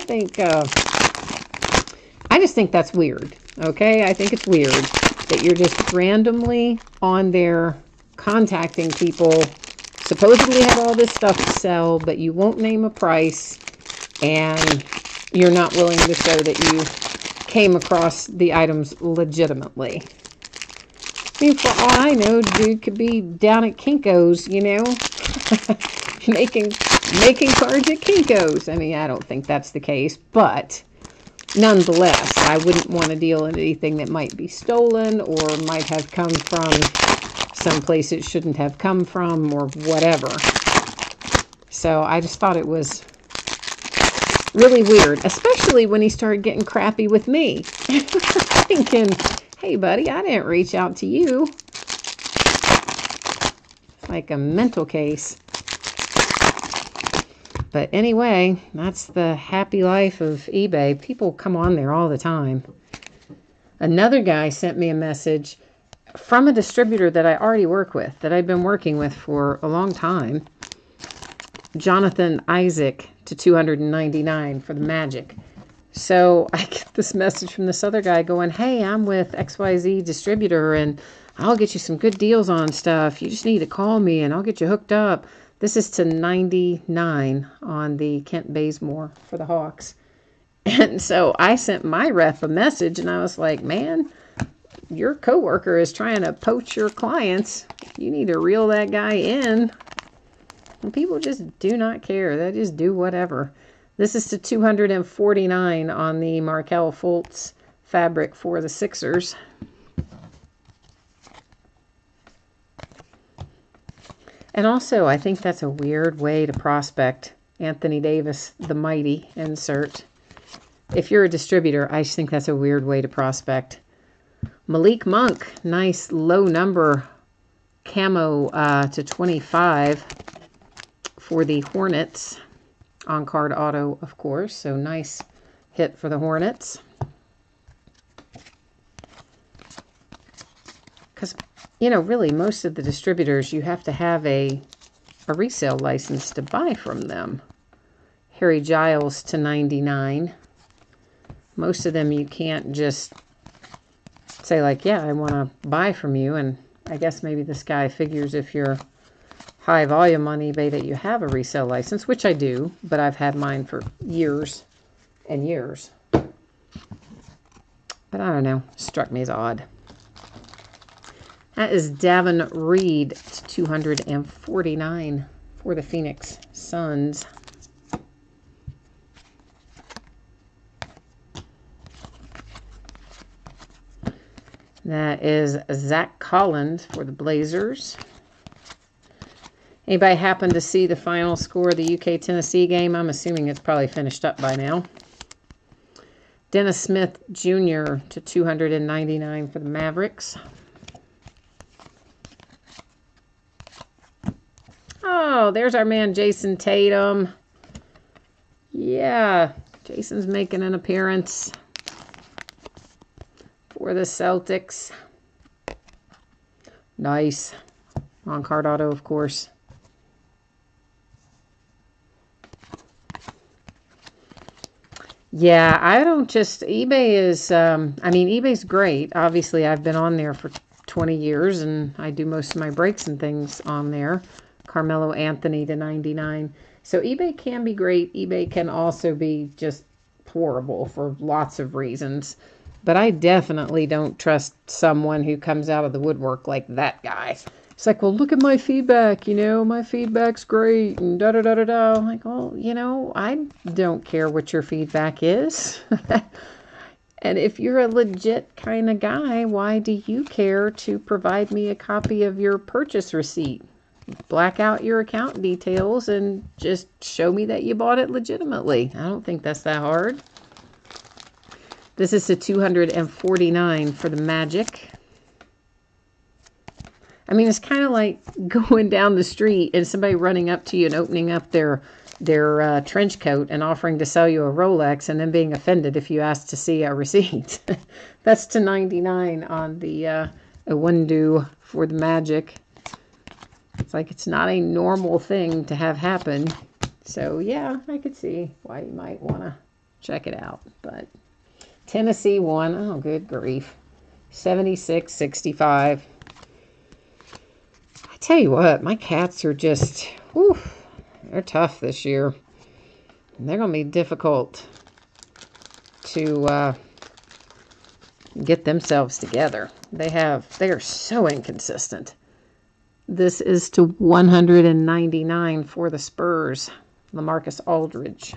just think that's weird. Okay? I think it's weird that you're just randomly on there contacting people, supposedly have all this stuff to sell, but you won't name a price, and you're not willing to show that you came across the items legitimately. I mean, for all I know, dude could be down at Kinko's, you know, making cards at Kinko's. I mean, I don't think that's the case, but nonetheless, I wouldn't want to deal in anything that might be stolen or might have come from someplace it shouldn't have come from or whatever. So I just thought it was really weird, especially when he started getting crappy with me. Thinking, hey, buddy, I didn't reach out to you. Like a mental case. But anyway, that's the happy life of eBay. People come on there all the time. Another guy sent me a message from a distributor that I already work with, that I've been working with for a long time. Jonathan Isaac to $299 for the Magic. So I get this message from this other guy going, hey, I'm with XYZ distributor and I'll get you some good deals on stuff. You just need to call me and I'll get you hooked up. This is to $99 on the Kent Bazemore for the Hawks. And so I sent my rep a message and I was like, man, your coworker is trying to poach your clients. You need to reel that guy in. And people just do not care. They just do whatever. This is to $249 on the Markelle Fultz fabric for the Sixers. And also, I think that's a weird way to prospect Anthony Davis, the mighty insert. If you're a distributor, I just think that's a weird way to prospect. Malik Monk, nice low number camo to 25 for the Hornets. On card auto, of course. So nice hit for the Hornets. you know, really most of the distributors, you have to have a resale license to buy from them. Harry Giles to 99. Most of them you can't just say like, yeah, I want to buy from you. And I guess maybe this guy figures if you're high volume on eBay that you have a resale license, which I do, but I've had mine for years and years. But I don't know, struck me as odd. That is Davin Reed to 249 for the Phoenix Suns. That is Zach Collins for the Blazers. Anybody happen to see the final score of the UK-Tennessee game? I'm assuming it's probably finished up by now. Dennis Smith Jr. to 299 for the Mavericks. Oh, there's our man Jason Tatum. Yeah, Jason's making an appearance for the Celtics. Nice. On card auto, of course. Yeah, I don't just, eBay is, I mean, eBay's great. Obviously, I've been on there for 20 years, and I do most of my breaks and things on there. Carmelo Anthony to 99. So eBay can be great. eBay can also be just horrible for lots of reasons. But I definitely don't trust someone who comes out of the woodwork like that guy. It's like, well, look at my feedback, you know, my feedback's great, and da-da-da-da-da. I'm like, well, you know, I don't care what your feedback is. And if you're a legit kind of guy, why do you care to provide me a copy of your purchase receipt? Black out your account details and just show me that you bought it legitimately. I don't think that's that hard. This is the 249 for the Magic. I mean, it's kind of like going down the street and somebody running up to you and opening up their trench coat and offering to sell you a Rolex and then being offended if you ask to see a receipt. That's to 99 on the Iwundu for the Magic. It's like it's not a normal thing to have happen. So, yeah, I could see why you might want to check it out. But Tennessee won. Oh, good grief. 76-65. I tell you what, my cats are just, whew, they're tough this year. And they're going to be difficult to get themselves together. They are so inconsistent. This is to 199 for the Spurs. LaMarcus Aldridge.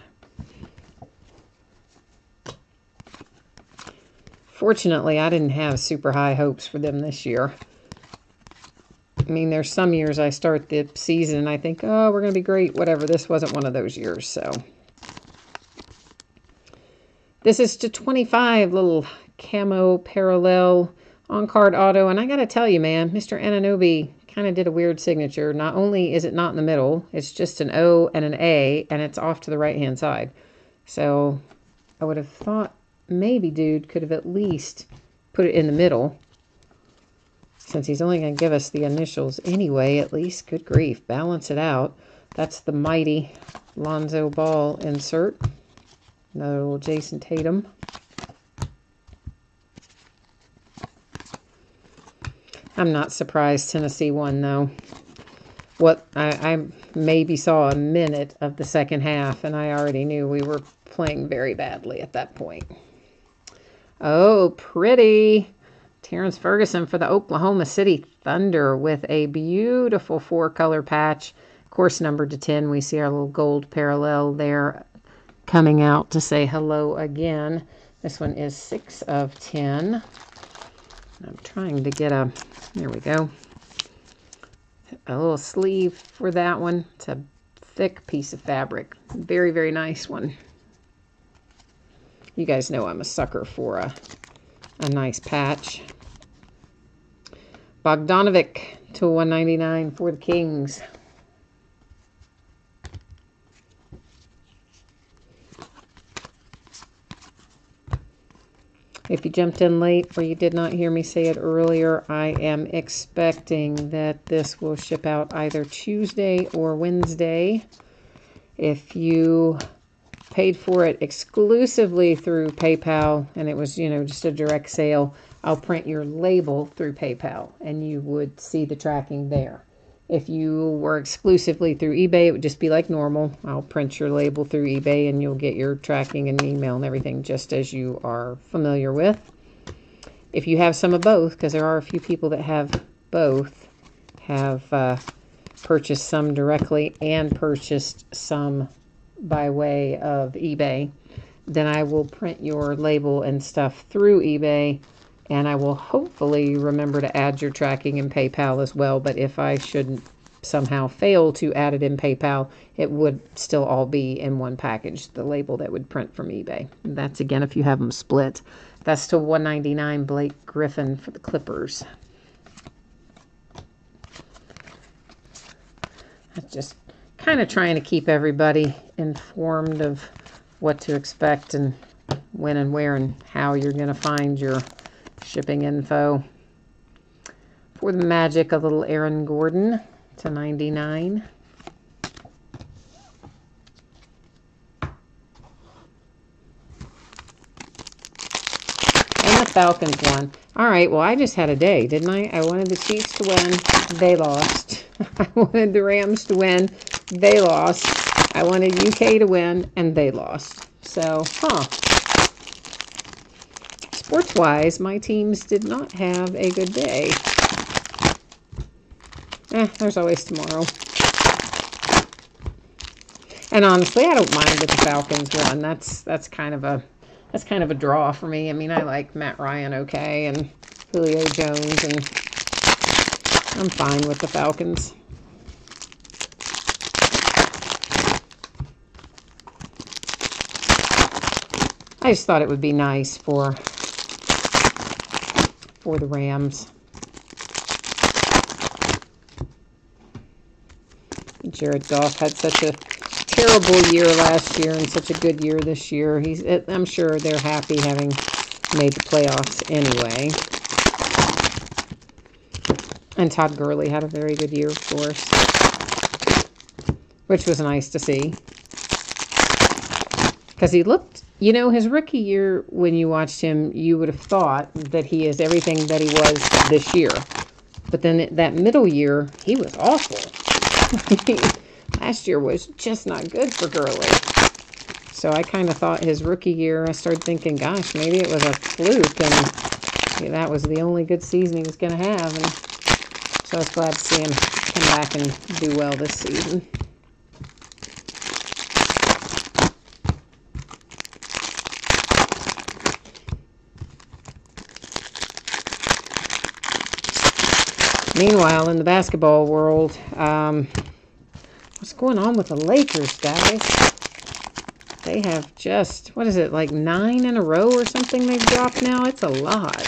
Fortunately, I didn't have super high hopes for them this year. I mean, there's some years I start the season and I think, oh, we're going to be great, whatever. This wasn't one of those years, so. This is to 25, little camo parallel on-card auto. And I got to tell you, man, Mr. Anunoby kind of did a weird signature. Not only is it not in the middle, it's just an O and an A, and it's off to the right-hand side. So I would have thought maybe dude could have at least put it in the middle. Since he's only going to give us the initials anyway, at least, good grief, balance it out. That's the mighty Lonzo Ball insert. Another little Jason Tatum. I'm not surprised Tennessee won, though. What I maybe saw a minute of the second half, and I already knew we were playing very badly at that point. Oh, pretty. Terrence Ferguson for the Oklahoma City Thunder with a beautiful 4-color patch. Of course, numbered to 10. We see our little gold parallel there coming out to say hello again. This one is 6 of 10. I'm trying to get a, there we go, a little sleeve for that one. It's a thick piece of fabric. Very, very nice one. You guys know I'm a sucker for a nice patch. Bogdanovic to 199 for the Kings. If you jumped in late or you did not hear me say it earlier, I am expecting that this will ship out either Tuesday or Wednesday. If you paid for it exclusively through PayPal and it was, just a direct sale, I'll print your label through PayPal and you would see the tracking there. If you were exclusively through eBay, it would just be like normal. I'll print your label through eBay and you'll get your tracking and email and everything just as you are familiar with. If you have some of both, because there are a few people that have both, have purchased some directly and purchased some by way of eBay, then I will print your label and stuff through eBay. And I will hopefully remember to add your tracking in PayPal as well. But if I should somehow fail to add it in PayPal, it would still all be in one package, the label that would print from eBay. And that's, again, if you have them split. That's to $199 Blake Griffin for the Clippers. I'm just kind of trying to keep everybody informed of what to expect and when and where and how you're going to find your shipping info. For the Magic, a little Aaron Gordon to 99. And the Falcons won. All right, well, I just had a day, didn't I? I wanted the Chiefs to win. They lost. I wanted the Rams to win. They lost. I wanted UK to win, and they lost. So, sports-wise, my teams did not have a good day. There's always tomorrow. And honestly, I don't mind that the Falcons won. That's kind of a draw for me. I mean, I like Matt Ryan okay and Julio Jones, and I'm fine with the Falcons. I just thought it would be nice for the Rams. Jared Goff had such a terrible year last year and such a good year this year. I'm sure they're happy having made the playoffs anyway. And Todd Gurley had a very good year, of course, which was nice to see. Because he looked, his rookie year, when you watched him, you would have thought that he is everything that he was this year. But then that middle year, he was awful. Last year was just not good for Gurley. So I kind of thought his rookie year, I started thinking, gosh, maybe it was a fluke. And that was the only good season he was going to have. And so I was glad to see him come back and do well this season. Meanwhile, in the basketball world, what's going on with the Lakers, guys? They have just, like 9 in a row or something they've dropped now? It's a lot.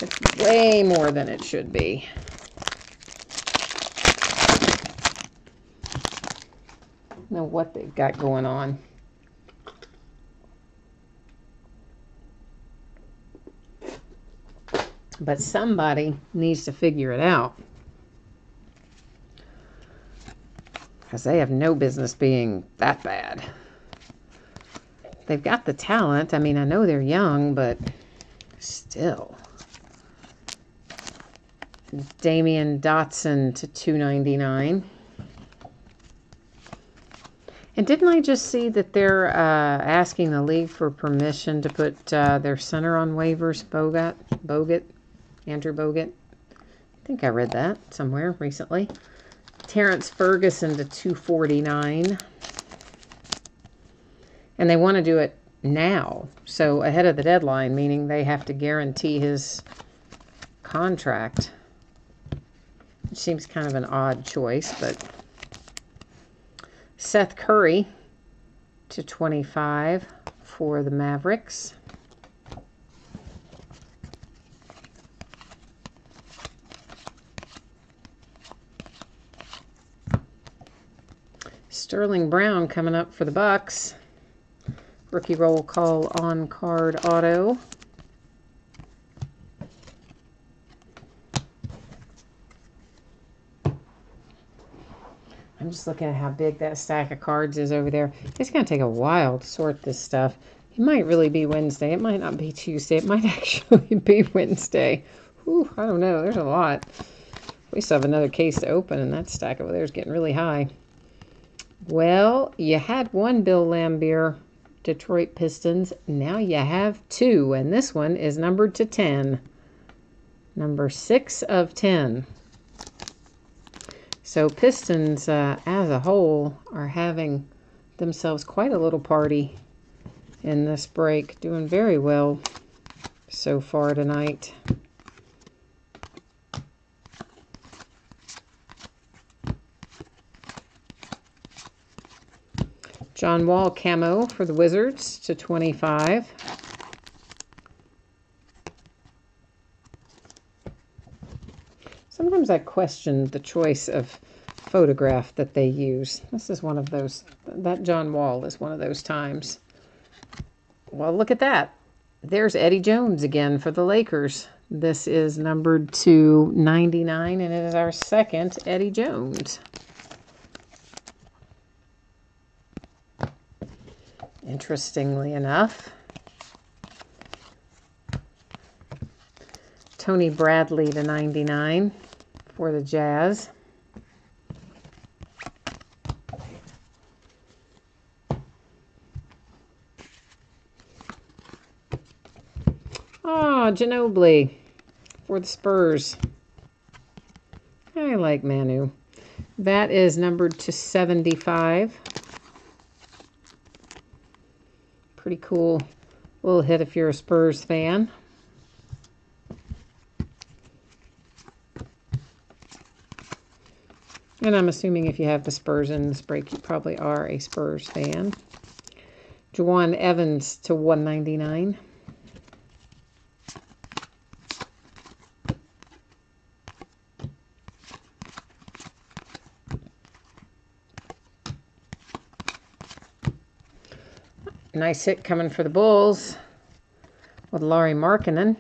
It's way more than it should be. I don't know what they've got going on. But somebody needs to figure it out. Because they have no business being that bad. They've got the talent. I mean, I know they're young, but still. Damian Dotson to $2.99. And didn't I just see that they're asking the league for permission to put their center on waivers, Bogut, Andrew Bogut? I think I read that somewhere recently. Terrence Ferguson to $2.49. And they want to do it now, so ahead of the deadline, meaning they have to guarantee his contract. Which seems kind of an odd choice, but Seth Curry to $25 for the Mavericks. Sterling Brown coming up for the Bucks. Rookie roll call on card auto. just looking at how big that stack of cards is over there. It's going to take a while to sort this stuff. It might really be Wednesday. It might not be Tuesday. It might actually be Wednesday. Whew, I don't know. There's a lot. We still have another case to open, and that stack over there is getting really high. Well, you had one Bill Laimbeer Detroit Pistons. Now you have two, and this one is numbered to 10. Number 6 of 10. So Pistons, as a whole, are having themselves quite a little party in this break. Doing very well so far tonight. John Wall camo for the Wizards to 25. Sometimes I question the choice of photograph that they use. This is one of those, that John Wall is one of those times. Well, look at that. There's Eddie Jones again for the Lakers. This is numbered to 99, and it is our second Eddie Jones. Interestingly enough, Tony Bradley to 99 for the Jazz. Oh, Ginobili for the Spurs. I like Manu. That is numbered to 75. Pretty cool little hit if you're a Spurs fan. And I'm assuming if you have the Spurs in this break, you probably are a Spurs fan. Juwan Evans to 199. Nice hit coming for the Bulls with Lauri Markkanen.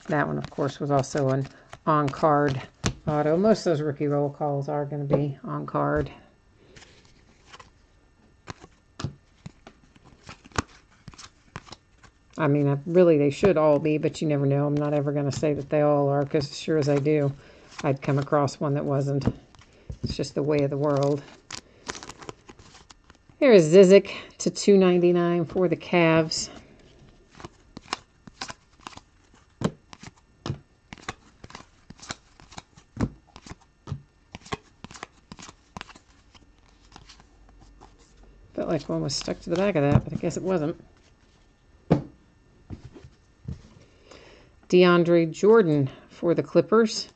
That one, of course, was also an on-card auto. Most of those rookie roll calls are going to be on-card. I mean, really, they should all be, but you never know. I'm not ever going to say that they all are, because as sure as I do, I'd come across one that wasn't. It's just the way of the world. Here's Zizic to 299 for the Cavs. Felt like one was stuck to the back of that, but I guess it wasn't. DeAndre Jordan for the Clippers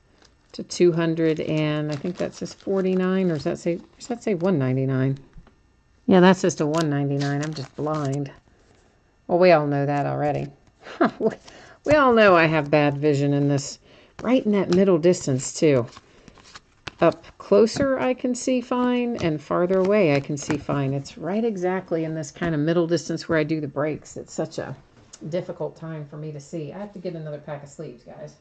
to 200, and I think that says 49, or does that say 199? Yeah, that says to 199. I'm just blind. Well, we all know that already. We all know I have bad vision in this, right in that middle distance too. Up closer I can see fine, and farther away I can see fine. It's right exactly in this kind of middle distance where I do the breaks. It's such a difficult time for me to see. I have to get another pack of sleeves, guys.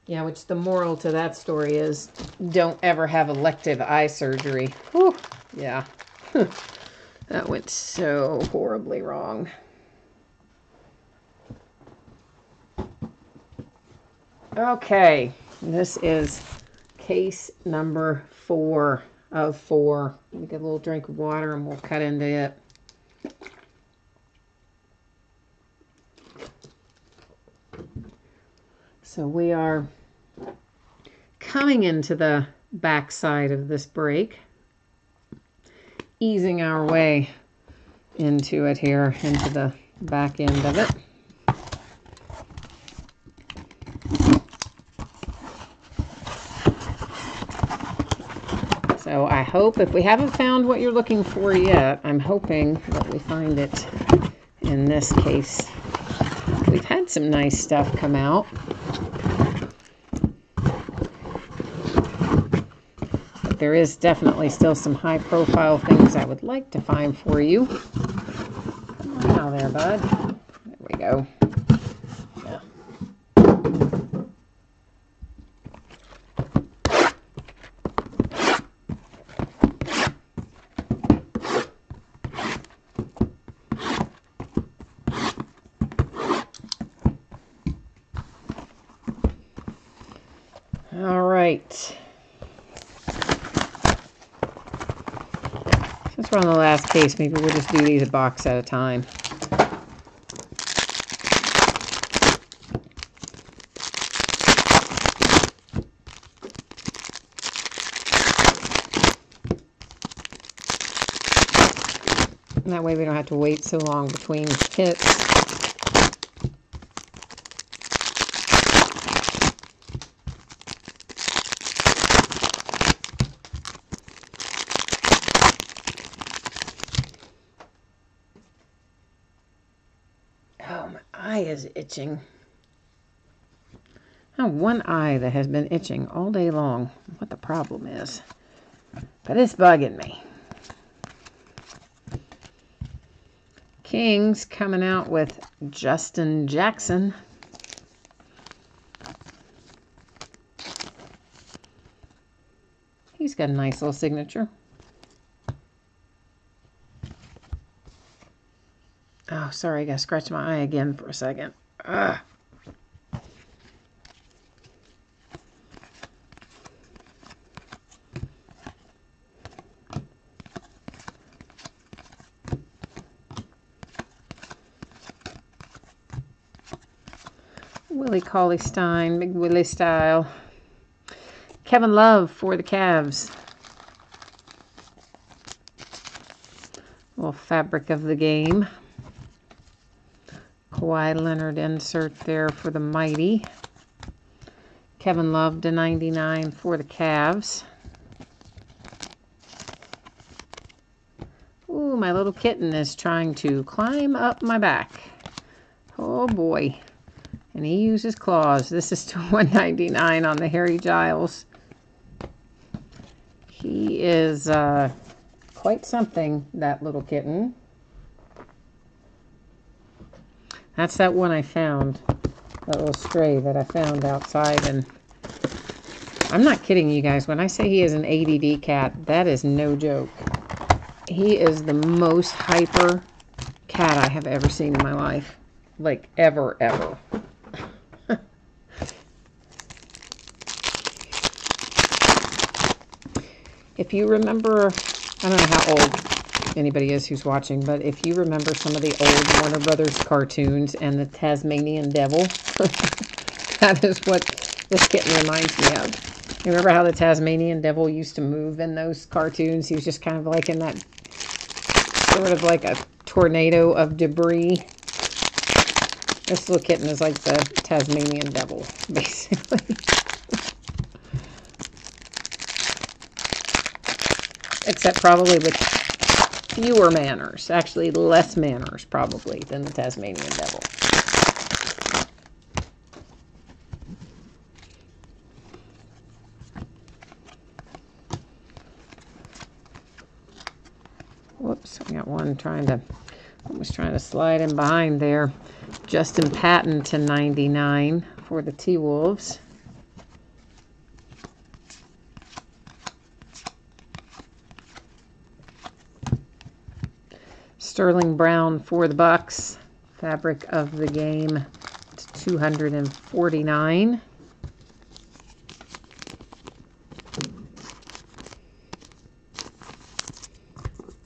Yeah, which the moral to that story is, don't ever have elective eye surgery. Whew, yeah. That went so horribly wrong. Okay, this is case number 4 of 4. Let me get a little drink of water and we'll cut into it. So we are coming into the back side of this break, easing our way into it here, into the back end of it. So I hope, if we haven't found what you're looking for yet, I'm hoping that we find it in this case. We've had some nice stuff come out. there is definitely still some high-profile things I would like to find for you. Come on now there, bud. There we go. Yeah. All right. Since we're on the last case, maybe we'll just do these a box at a time. And that way we don't have to wait so long between hits. Oh, my eye is itching. I have one eye that has been itching all day long. What the problem is. But it's bugging me. Kings coming out with Justin Jackson. He's got a nice little signature. Oh, sorry, I gotta scratch my eye again for a second. Ugh. Willie Cauley-Stein, Big Willie style. Kevin Love for the Cavs. Little fabric of the game. Kawhi Leonard insert there for the Mighty. Kevin Love /99 for the Cavs. Ooh, my little kitten is trying to climb up my back. Oh boy. And he uses claws. This is /199 on the Harry Giles. He is quite something, that little kitten. That's that one I found, that little stray that I found outside. And I'm not kidding you guys. When I say he is an ADD cat, that is no joke. He is the most hyper cat I have ever seen in my life. Like, ever, ever. If you remember, I don't know how old anybody is who's watching, but if you remember some of the old Warner Brothers cartoons and the Tasmanian Devil, that is what this kitten reminds me of. You remember how the Tasmanian Devil used to move in those cartoons? He was just kind of like in that sort of like a tornado of debris. This little kitten is like the Tasmanian Devil, basically. Except probably with fewer manners. Actually, less manners, probably, than the Tasmanian Devil. Whoops, I got one almost trying to slide in behind there. Justin Patton /99 for the T-Wolves. Sterling Brown for the Bucks. Fabric of the game /249.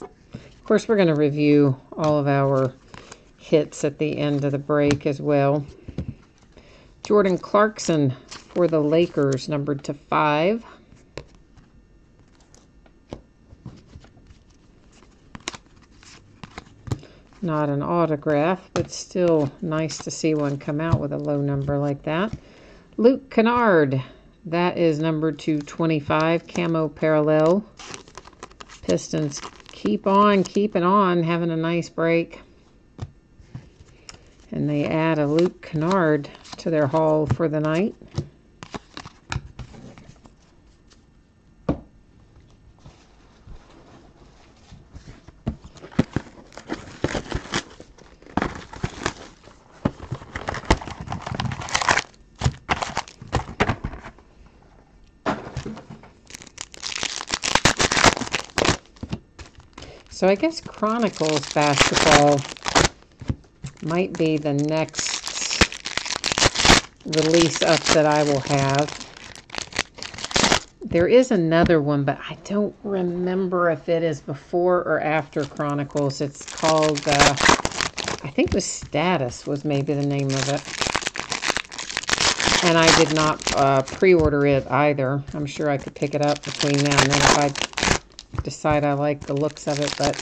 Of course, we're going to review all of our hits at the end of the break as well. Jordan Clarkson for the Lakers, numbered /5. Not an autograph, but still nice to see one come out with a low number like that. Luke Kennard, that is numbered /25, camo parallel. Pistons keep on keeping on, having a nice break. And they add a Luke Kennard to their haul for the night. So I guess Chronicles basketball might be the next release up that I will have. There is another one, but I don't remember if it is before or after Chronicles. It's called, I think the Status was maybe the name of it. And I did not pre-order it either. I'm sure I could pick it up between now and then if I decide I like the looks of it, but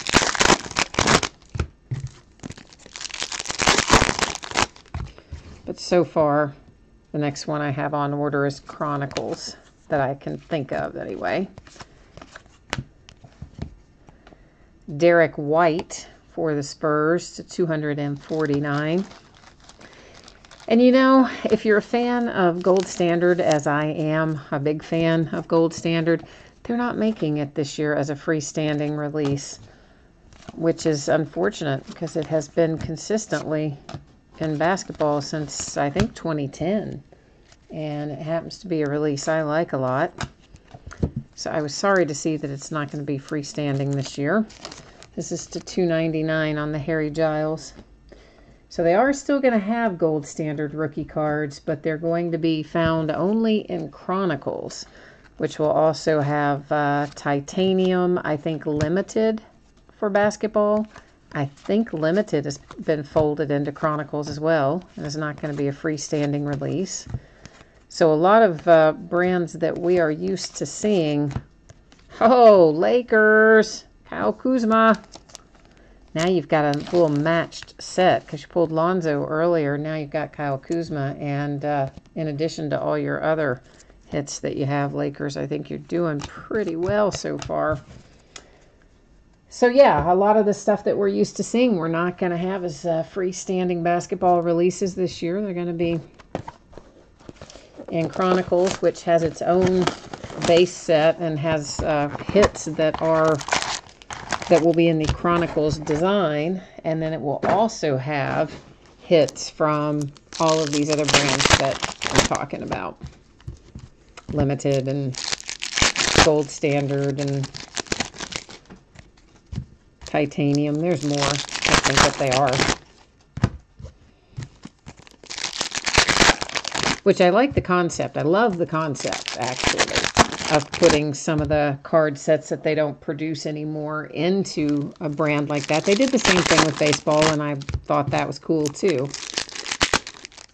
so far, the next one I have on order is Chronicles, that I can think of anyway. Derek White for the Spurs to 249. And you know, if you're a fan of Gold Standard, as I am a big fan of Gold Standard, they're not making it this year as a freestanding release, which is unfortunate because it has been consistently in basketball since, I think, 2010. And it happens to be a release I like a lot. So I was sorry to see that it's not going to be freestanding this year. This is to $2.99 on the Harry Giles. So they are still going to have Gold Standard rookie cards, but they're going to be found only in Chronicles, which will also have Titanium, I think, Limited for basketball. I think Limited has been folded into Chronicles as well. It's not going to be a freestanding release. So a lot of brands that we are used to seeing. Oh, Lakers, Kyle Kuzma. Now you've got a little matched set because you pulled Lonzo earlier. Now you've got Kyle Kuzma. And in addition to all your other hits that you have, Lakers, I think you're doing pretty well so far. So yeah, a lot of the stuff that we're used to seeing, we're not going to have as freestanding basketball releases this year. They're going to be in Chronicles, which has its own base set and has hits that will be in the Chronicles design, and then it will also have hits from all of these other brands that I'm talking about. Limited and Gold Standard and Titanium. There's more. I think that they are. Which I like the concept. I love the concept, actually, of putting some of the card sets that they don't produce anymore into a brand like that. They did the same thing with baseball, and I thought that was cool, too.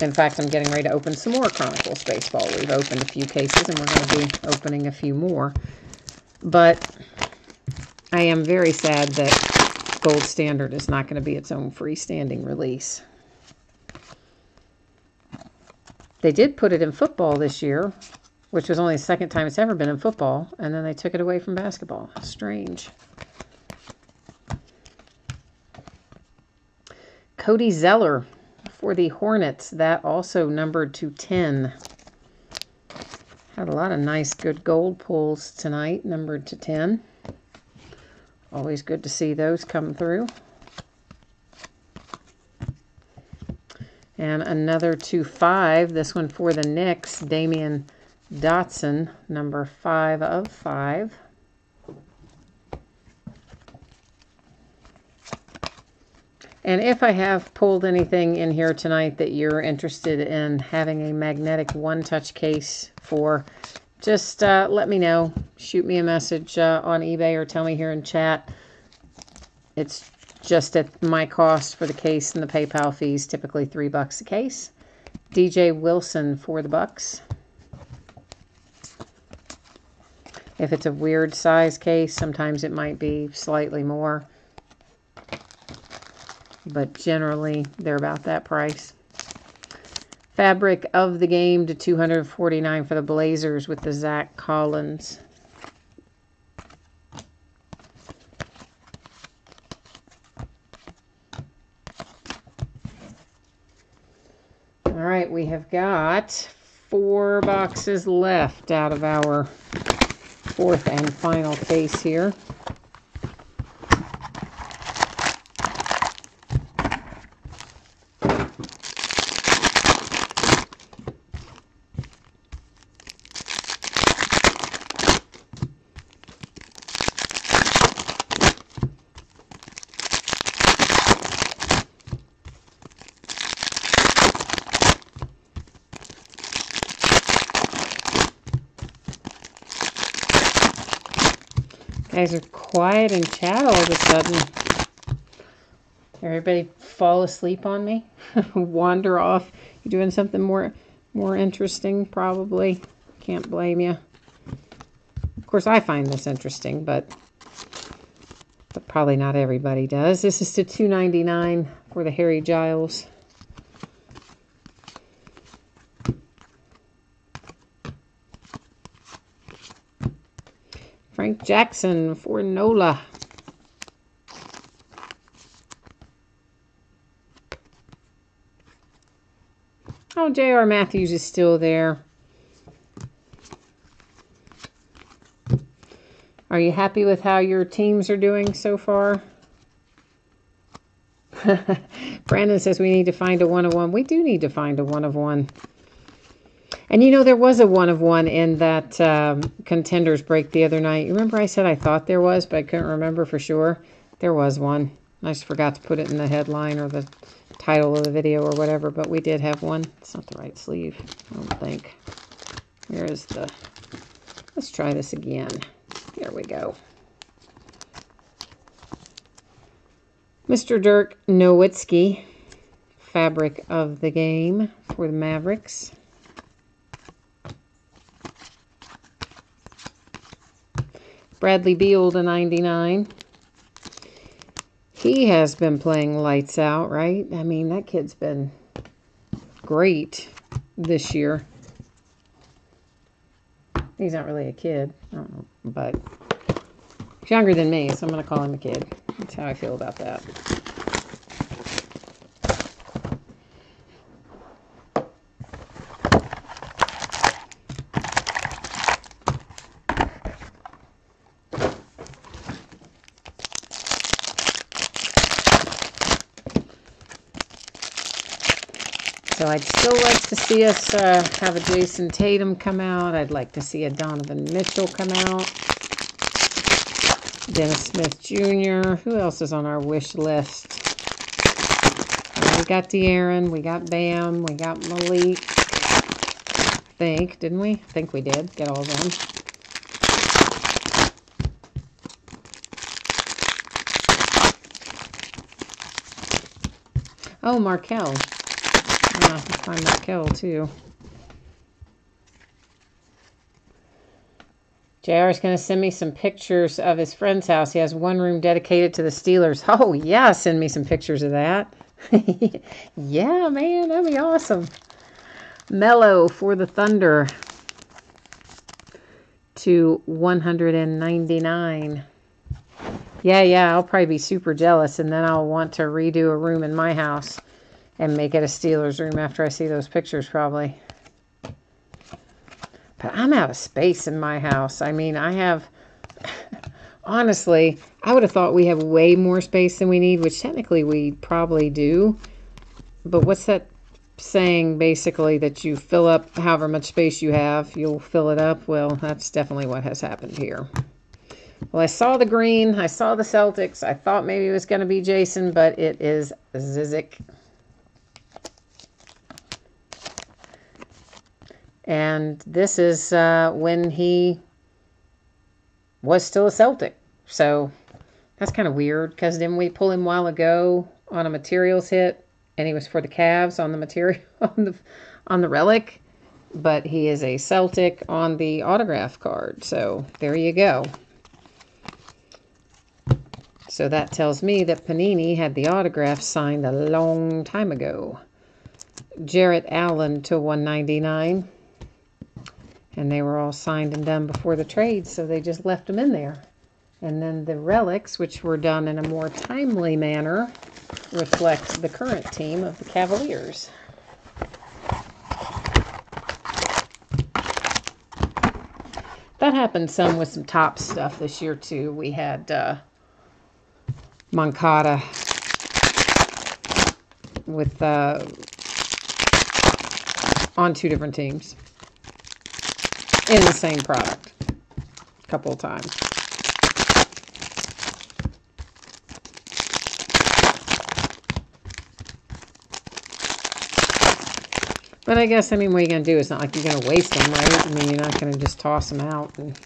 In fact, I'm getting ready to open some more Chronicles baseball. We've opened a few cases, and we're going to be opening a few more. But I am very sad that Gold Standard is not going to be its own freestanding release. They did put it in football this year, which was only the second time it's ever been in football, and then they took it away from basketball. Strange. Cody Zeller for the Hornets. That also numbered to 10. Had a lot of nice, good gold pulls tonight, numbered to 10. Always good to see those come through. And another 2-5. This one for the Knicks, Damian Dotson, number 5 of 5. And if I have pulled anything in here tonight that you're interested in having a magnetic one-touch case for, just let me know. Shoot me a message on eBay or tell me here in chat. It's just at my cost for the case and the PayPal fees, typically $3 a case. DJ Wilson for the Bucks. If it's a weird size case, sometimes it might be slightly more. But generally, they're about that price. Fabric of the Game to $249 for the Blazers with the Zach Collins. All right, we have got 4 boxes left out of our 4th and final case here. Guys are quiet and chat all of a sudden. Everybody fall asleep on me? Wander off? You're doing something more interesting, probably. Can't blame you. Of course, I find this interesting, but probably not everybody does. This is to $2.99 for the Harry Giles. Frank Jackson for Nola. Oh, J.R. Matthews is still there. Are you happy with how your teams are doing so far? Brandon says we need to find a 1-of-1. We do need to find a 1-of-1. And you know, there was a 1-of-1 in that Contenders break the other night. You remember I said I thought there was, but I couldn't remember for sure? There was one. I just forgot to put it in the headline or the title of the video or whatever, but we did have one. It's not the right sleeve, I don't think. Where is the... Let's try this again. There we go. Mr. Dirk Nowitzki, fabric of the game for the Mavericks. Bradley Beal to 99. He has been playing lights out, right? I mean, that kid's been great this year. He's not really a kid, I don't know, but he's younger than me, so I'm going to call him a kid. That's how I feel about that. So I'd still like to see us have a Jason Tatum come out. I'd like to see a Donovan Mitchell come out. Dennis Smith Jr. Who else is on our wish list? We got De'Aaron. We got Bam. We got Malik. I think, didn't we? I think we did. Get all of them. Oh, Markel. Yeah, find Markel too. JR is going to send me some pictures of his friend's house. He has one room dedicated to the Steelers. Oh, yeah, send me some pictures of that. Yeah, man, that'd be awesome. Mello for the Thunder to 199. Yeah, I'll probably be super jealous, and then I'll want to redo a room in my house and make it a Steelers room after I see those pictures, probably. But I'm out of space in my house. I mean, I have... Honestly, I would have thought we have way more space than we need, which technically we probably do. But what's that saying, basically, that you fill up however much space you have, you'll fill it up? Well, that's definitely what has happened here. Well, I saw the green. I saw the Celtics. I thought maybe it was going to be Jason, but it is Zizic. And this is when he was still a Celtic. So that's kind of weird, because didn't we pull him a while ago on a materials hit, and he was for the Cavs on the material on the relic, but he is a Celtic on the autograph card. So there you go. So that tells me that Panini had the autograph signed a long time ago. Jarrett Allen to 199. And they were all signed and done before the trade, so they just left them in there. And then the relics, which were done in a more timely manner, reflect the current team of the Cavaliers. That happened some with some top stuff this year, too. We had Moncada with on two different teams in the same product a couple of times. But I guess, I mean, what are you going to do? It's not like you're going to waste them, right? I mean, you're not going to just toss them out. And,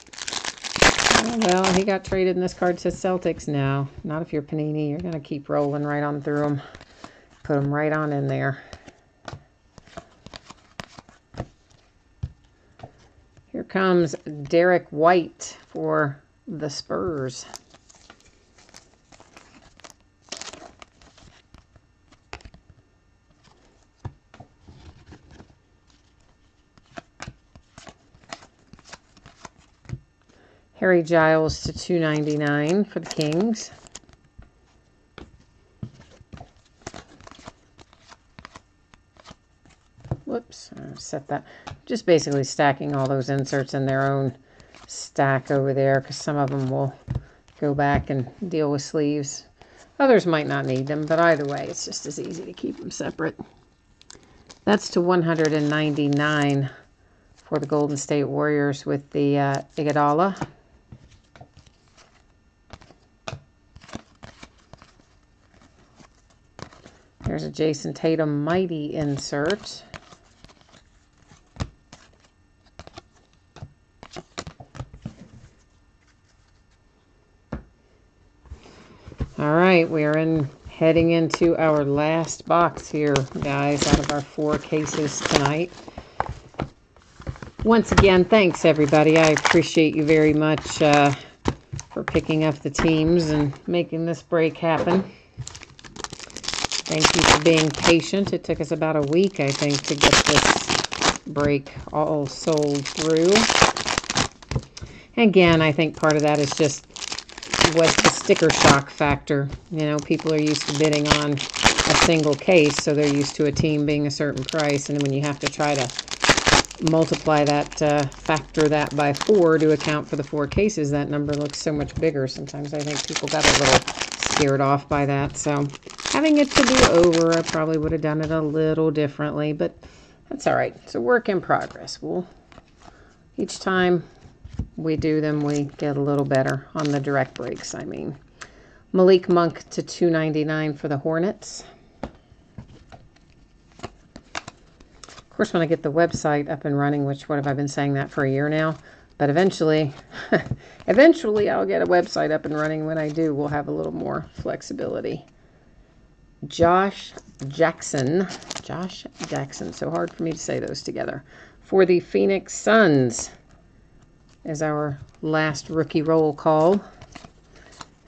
Oh, well, he got traded and this card says Celtics. No, not if you're Panini. You're going to keep rolling right on through them. Put them right on in there. Here comes Derek White for the Spurs. Harry Giles to 299 for the Kings. Whoops, I set that. Just basically stacking all those inserts in their own stack over there because some of them will go back and deal with sleeves. Others might not need them, but either way, it's just as easy to keep them separate. That's to 199 for the Golden State Warriors with the Iguodala. There's a Jason Tatum Mighty insert. All right, we are heading into our last box here, guys, out of our 4 cases tonight. Once again, thanks everybody. I appreciate you very much for picking up the teams and making this break happen. Thank you for being patient. It took us about a week, I think, to get this break all sold through. Again, I think part of that is just was the sticker shock factor. You know, people are used to bidding on a single case, so they're used to a team being a certain price, and when you have to try to multiply that, factor that by 4 to account for the 4 cases, that number looks so much bigger. Sometimes I think people got a little scared off by that. So having it to do over, I probably would have done it a little differently, but that's all right. It's a work in progress. Each time we do them, we get a little better on the direct breaks, I mean. Malik Monk to 299 for the Hornets. Of course, when I get the website up and running, which, what have I been saying that for a year now? But eventually, eventually I'll get a website up and running. When I do, we'll have a little more flexibility. Josh Jackson, so hard for me to say those together, for the Phoenix Suns is our last rookie roll call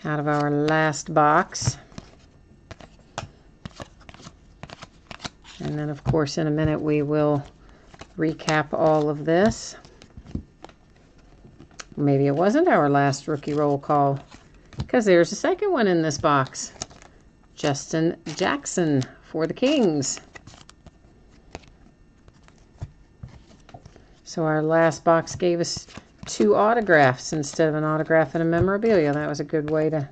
out of our last box. And then, of course, in a minute, we will recap all of this. Maybe it wasn't our last rookie roll call, because there's a second one in this box. Justin Jackson for the Kings. So our last box gave us 2 autographs instead of an autograph and a memorabilia. That was a good way to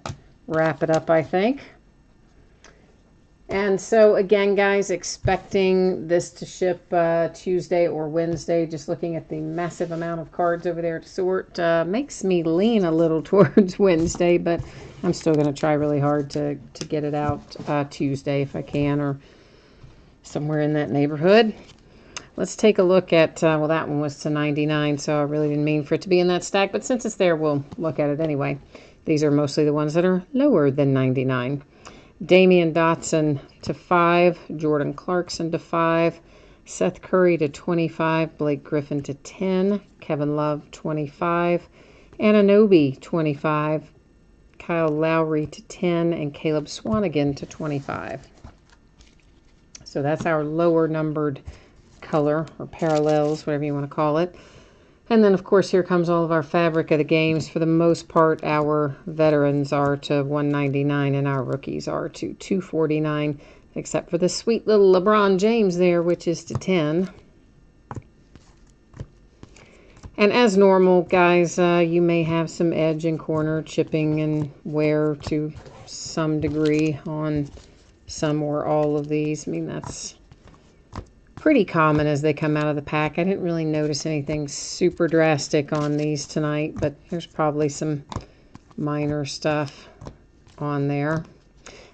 wrap it up, I think. And so again, guys, expecting this to ship Tuesday or Wednesday. Just looking at the massive amount of cards over there to sort makes me lean a little towards Wednesday, but I'm still going to try really hard to get it out Tuesday if I can, or somewhere in that neighborhood. Let's take a look at, well, that one was to 99, so I really didn't mean for it to be in that stack, but since it's there, we'll look at it anyway. These are mostly the ones that are lower than 99. Damian Dotson to 5, Jordan Clarkson to 5, Seth Curry to 25, Blake Griffin to 10, Kevin Love 25, Anunoby 25, Kyle Lowry to 10, and Caleb Swanigan to 25. So that's our lower numbered color, or parallels, whatever you want to call it. And then, of course, here comes all of our fabric of the games. For the most part, our veterans are to 199 and our rookies are to 249, except for the sweet little LeBron James there, which is to 10. And as normal, guys, you may have some edge and corner chipping and wear to some degree on some or all of these. I mean, that's pretty common as they come out of the pack. I didn't really notice anything super drastic on these tonight, but there's probably some minor stuff on there.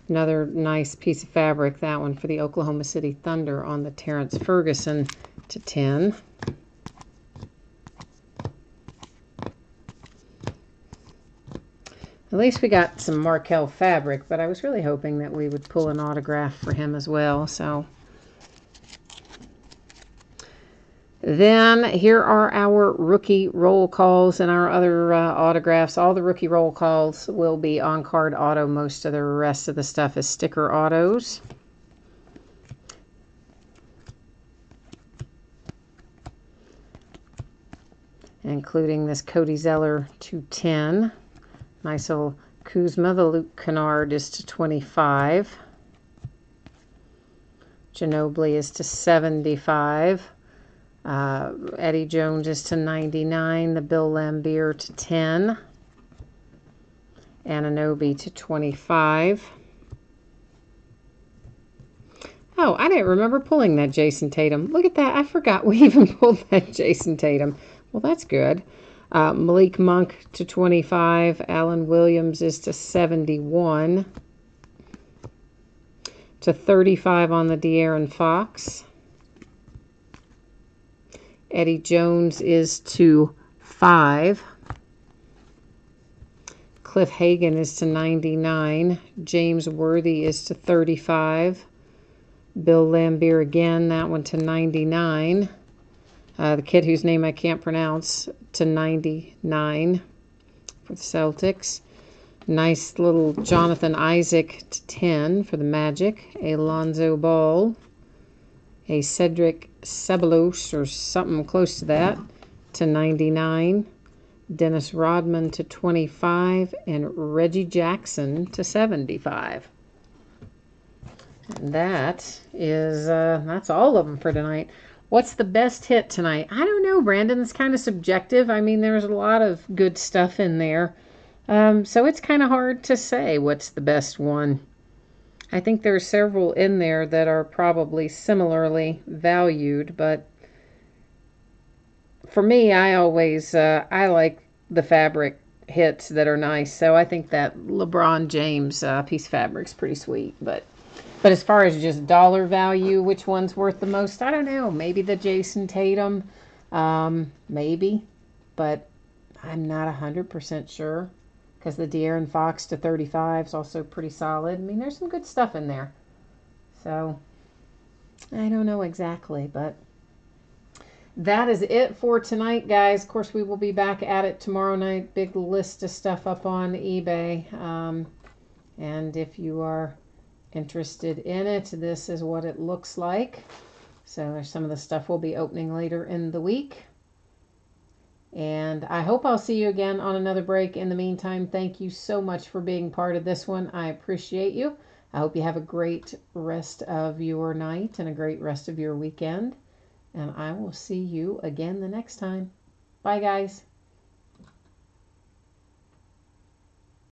Another nice piece of fabric, that one for the Oklahoma City Thunder on the Terrence Ferguson to 10. At least we got some Markel fabric, but I was really hoping that we would pull an autograph for him as well. So then here are our rookie roll calls and our other autographs. All the rookie roll calls will be on card auto. Most of the rest of the stuff is sticker autos. Including this Cody Zeller 210. Nice little Kuzma. The Luke Kennard is to 25. Ginobili is to 75. Eddie Jones is to 99. The Bill Laimbeer to 10. Anunoby to 25. Oh, I didn't remember pulling that Jason Tatum. Look at that. I forgot we even pulled that Jason Tatum. Well, that's good. Malik Monk to 25. Alan Williams is to 71. To 35 on the De'Aaron Fox. Eddie Jones is to 5. Cliff Hagan is to 99. James Worthy is to 35. Bill Laimbeer again, that one to 99. The kid whose name I can't pronounce to 99 for the Celtics. Nice little Jonathan Isaac to 10 for the Magic. A Lonzo Ball. A Cedric Ceballos or something close to that to 99. Dennis Rodman to 25. And Reggie Jackson to 75. And that is, that's all of them for tonight. What's the best hit tonight? I don't know, Brandon. It's kind of subjective. I mean, there's a lot of good stuff in there. So it's kind of hard to say what's the best one. I think there are several in there that are probably similarly valued, but for me, I always, I like the fabric hits that are nice. So I think that LeBron James piece of fabric's pretty sweet, but as far as just dollar value, which one's worth the most, I don't know. Maybe the Jason Tatum, maybe, but I'm not 100% sure because the De'Aaron Fox to 35 is also pretty solid. I mean, there's some good stuff in there. So I don't know exactly, but that is it for tonight, guys. Of course, we will be back at it tomorrow night. Big list of stuff up on eBay. And if you are interested in it, this is what it looks like. So there's some of the stuff we'll be opening later in the week. And I hope I'll see you again on another break. In the meantime, thank you so much for being part of this one. I appreciate you. I hope you have a great rest of your night and a great rest of your weekend. And I will see you again the next time. Bye, guys.